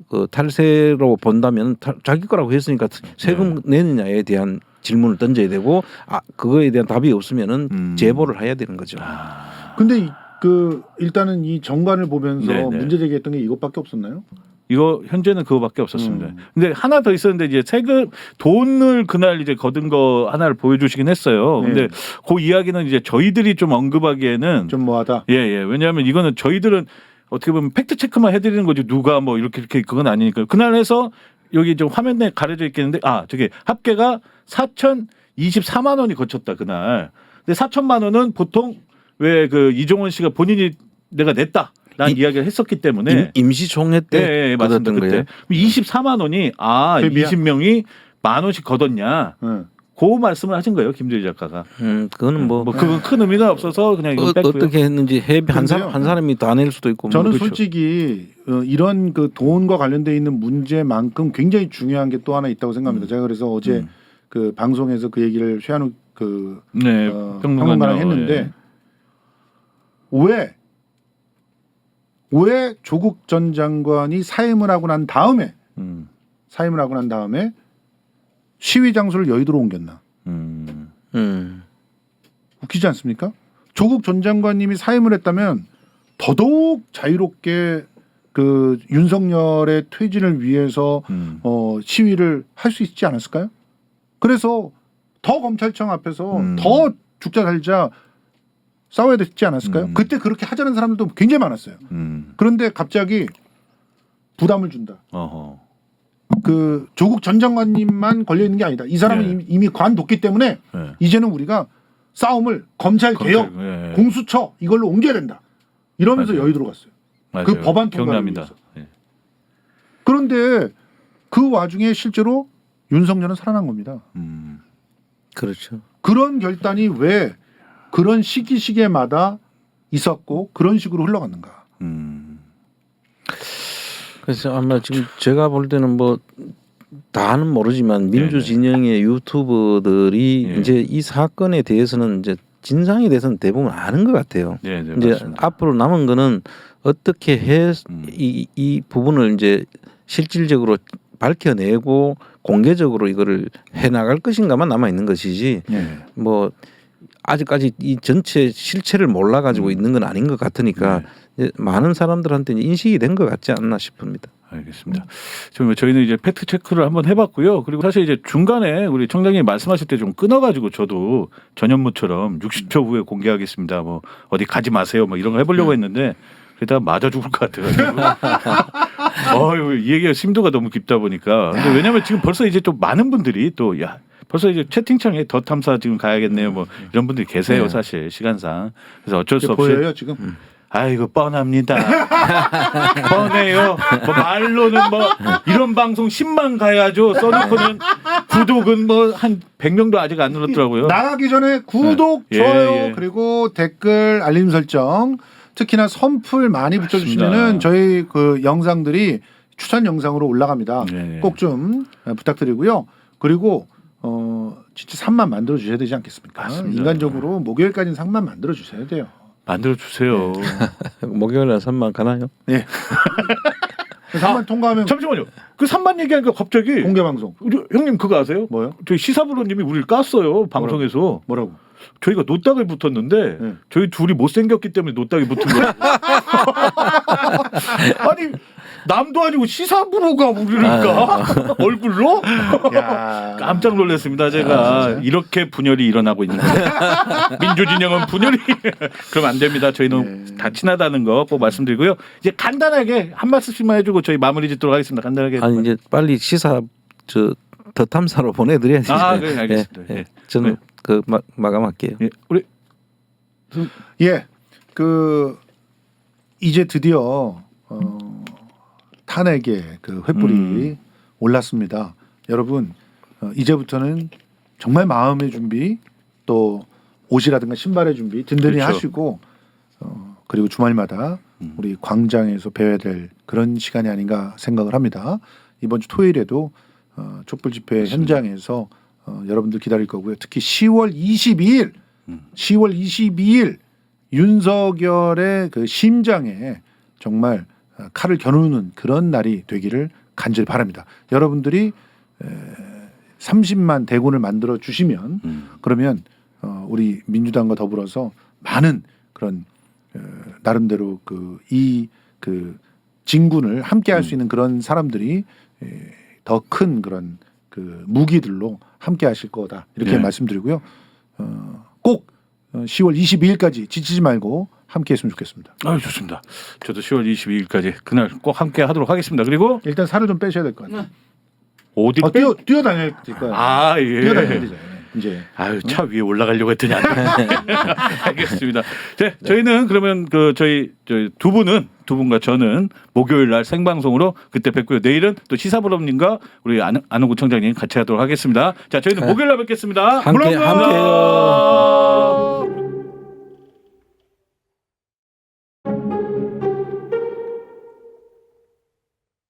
Speaker 2: 그 탈세로 본다면 자기 거라고 했으니까 세금 내느냐에 대한 질문을 던져야 되고 그거에 대한 답이 없으면은 제보를 해야 되는 거죠.
Speaker 3: 근데 그 일단은 이 정관을 보면서 문제 제기했던 게 이것밖에 없었나요?
Speaker 1: 이거 현재는 그거밖에 없었습니다. 근데 하나 더 있었는데 이제 세금 돈을 그날 이제 거둔 거 하나를 보여주시긴 했어요. 근데 그 이야기는 이제 저희들이 좀 언급하기에는
Speaker 3: 좀 뭐하다.
Speaker 1: 왜냐하면 이거는 저희들은 어떻게 보면 팩트 체크만 해드리는 거지 누가 뭐 이렇게 그건 아니니까. 그날 해서 여기 좀 화면에 가려져 있겠는데 저게 합계가 4,024만 원이 거쳤다 그날. 근데 4천만 원은 보통 왜 그 이종원 씨가 본인이 내가 냈다라는 이야기를 했었기 때문에
Speaker 2: 임시총회 때
Speaker 1: 예, 맞습니다.
Speaker 2: 받았던
Speaker 1: 그때
Speaker 2: 거예요.
Speaker 1: 24만 원이
Speaker 3: 회비야?
Speaker 1: 20명이 10,000원씩 걷었냐.
Speaker 3: 응.
Speaker 1: 그 말씀을 하신 거예요, 김재희 작가가.
Speaker 2: 그거는 뭐
Speaker 1: 그건 큰 의미가 없어서 그냥 이거 뺐고요.
Speaker 2: 어떻게 했는지 해비 한 사람이 다 낼 수도 있고.
Speaker 3: 저는
Speaker 2: 뭐 그렇죠.
Speaker 3: 솔직히 이런 그 돈과 관련돼 있는 문제만큼 굉장히 중요한 게 또 하나 있다고 생각합니다. 제가 그래서 어제 그 방송에서 그 얘기를 최한욱 그
Speaker 1: 네,
Speaker 3: 평론가랑 했는데 왜 조국 전 장관이 사임을 하고 난 다음에 시위 장소를 여의도로 옮겼나? 웃기지 않습니까? 조국 전 장관님이 사임을 했다면 더더욱 자유롭게 그 윤석열의 퇴진을 위해서 시위를 할 수 있지 않았을까요? 그래서 더 검찰청 앞에서 더 죽자 살자 싸워야 됐지 않았을까요? 그때 그렇게 하자는 사람들도 굉장히 많았어요. 그런데 갑자기 부담을 준다.
Speaker 1: 어허.
Speaker 3: 그 조국 전 장관님만 걸려 있는 게 아니다. 이 사람은 이미 관뒀기 때문에 이제는 우리가 싸움을 검찰 개혁, 공수처 이걸로 옮겨야 된다. 이러면서
Speaker 1: 맞아요.
Speaker 3: 여의도로 갔어요.
Speaker 1: 맞아요.
Speaker 3: 그 법안 통과를
Speaker 1: 기억납니다.
Speaker 3: 위해서.
Speaker 1: 예.
Speaker 3: 그런데 그 와중에 실제로 윤석열은 살아난 겁니다.
Speaker 2: 그렇죠.
Speaker 3: 그런 결단이 왜 그런 시기마다 있었고 그런 식으로 흘러갔는가?
Speaker 2: 그래서 아마 지금 제가 볼 때는 뭐 다는 모르지만 민주 진영의 유튜버들이
Speaker 1: 예.
Speaker 2: 이제 이 사건에 대해서는 이제 진상에 대해서는 대부분 아는 것 같아요.
Speaker 1: 네, 네,
Speaker 2: 이제
Speaker 1: 맞습니다.
Speaker 2: 앞으로 남은 거는 어떻게 해 이 부분을 이제 실질적으로 밝혀내고 공개적으로 이거를 해 나갈 것인가만 남아 있는 것이지.
Speaker 1: 예.
Speaker 2: 뭐 아직까지 이 전체 실체를 몰라 가지고 있는 건 아닌 것 같으니까 이제 많은 사람들한테 인식이 된 것 같지 않나 싶습니다.
Speaker 1: 알겠습니다. 지금 저희는 이제 팩트 체크를 한번 해봤고요. 그리고 사실 이제 중간에 우리 청장님이 말씀하실 때 좀 끊어가지고 저도 전현무처럼 60초 후에 공개하겠습니다. 뭐 어디 가지 마세요. 뭐 이런 거 해보려고 했는데 그러다가 맞아 죽을 것 같아가지고. 이 얘기가 심도가 너무 깊다 보니까. 근데 왜냐면 지금 벌써 이제 좀 많은 분들이 또 야. 벌써 이제 채팅창에 더 탐사 지금 가야겠네요. 뭐 이런 분들이 계세요.
Speaker 2: 네.
Speaker 1: 사실 시간상. 그래서 어쩔 수 없이.
Speaker 3: 보여요 지금?
Speaker 1: 아이고 뻔합니다. 뻔해요. 뭐 말로는 뭐 이런 방송 10만 가야죠. 써놓고는 구독은 뭐 한 100명도 아직 안 눌렀더라고요.
Speaker 3: 나가기 전에 구독,
Speaker 1: 예,
Speaker 3: 좋아요,
Speaker 1: 예.
Speaker 3: 그리고 댓글, 알림 설정, 특히나 선풀 많이 붙여주시면은 저희 그 영상들이 추천 영상으로 올라갑니다.
Speaker 1: 네.
Speaker 3: 꼭 좀 부탁드리고요. 그리고 진짜 3만 만들어 주셔야 되지 않겠습니까?
Speaker 1: 맞습니다.
Speaker 3: 인간적으로 목요일까지는 3만 만들어 주셔야 돼요.
Speaker 1: 만들어 주세요.
Speaker 2: 목요일날 3만 가나요?
Speaker 3: 네. 3만 통과하면
Speaker 1: 잠시만요. 그 3만 얘기하니까 갑자기
Speaker 3: 공개 방송.
Speaker 1: 우리 형님 그거 아세요?
Speaker 3: 뭐요?
Speaker 1: 저희 시사부로님이 우리를 깠어요. 방송에서.
Speaker 3: 뭐라고?
Speaker 1: 저희가 노딱을 붙었는데
Speaker 3: 네.
Speaker 1: 저희 둘이 못생겼기 때문에 노딱이 붙은 거예요. 아니 남도 아니고 시사부로가 우리를 까? 얼굴로?
Speaker 3: 야.
Speaker 1: 깜짝 놀랐습니다. 제가 이렇게 분열이 일어나고 있는 거예요. 민주진영은 분열이 그러면 안 됩니다. 저희는 다 친하다는 거 꼭 말씀드리고요. 이제 간단하게 한 말씀씩만 해주고 저희 마무리 짓도록 하겠습니다. 간단하게.
Speaker 2: 아니 이제 빨리 시사 더 탐사로 보내드려야지.
Speaker 1: 그래, 알겠습니다.
Speaker 2: 예,
Speaker 1: 예.
Speaker 2: 저는
Speaker 1: 네.
Speaker 2: 그 마감할게요.
Speaker 1: 예, 우리
Speaker 3: 예. 그 이제 드디어 탄핵의 그 횃불이 올랐습니다. 여러분 이제부터는 정말 마음의 준비 또 옷이라든가 신발의 준비 든든히
Speaker 1: 그렇죠.
Speaker 3: 하시고 그리고 주말마다 우리 광장에서 배워야 될 그런 시간이 아닌가 생각을 합니다. 이번 주 토요일에도 촛불 집회 현장에서 여러분들 기다릴 거고요. 특히 10월 22일 윤석열의 그 심장에 정말 칼을 겨누는 그런 날이 되기를 간절히 바랍니다. 여러분들이 30만 대군을 만들어 주시면 그러면 우리 민주당과 더불어서 많은 그런 나름대로 이 진군을 함께 할 수 있는 그런 사람들이 더 큰 그런 그 무기들로 함께 하실 거다 이렇게
Speaker 1: 네.
Speaker 3: 말씀드리고요. 꼭 10월 22일까지 지치지 말고 함께 했으면 좋겠습니다.
Speaker 1: 좋습니다. 저도 10월 22일까지 그날 꼭 함께 하도록 하겠습니다. 그리고
Speaker 3: 일단 살을 좀 빼셔야 될 것 같아요.
Speaker 1: 어디
Speaker 3: 뛰어다녀야 될 거예요.
Speaker 1: 예.
Speaker 3: 뛰어다녀야 되잖아요. 이제
Speaker 1: 아유 차 위에 올라가려고 했더니 안 돼. 알겠습니다. 네, 저희는 그러면 저희 두 분과 저는 목요일 날 생방송으로 그때 뵙고요. 내일은 또 시사보럼님과 우리 안홍구 청장님 같이 하도록 하겠습니다. 자, 저희는 목요일 날 뵙겠습니다.
Speaker 2: 함께해요.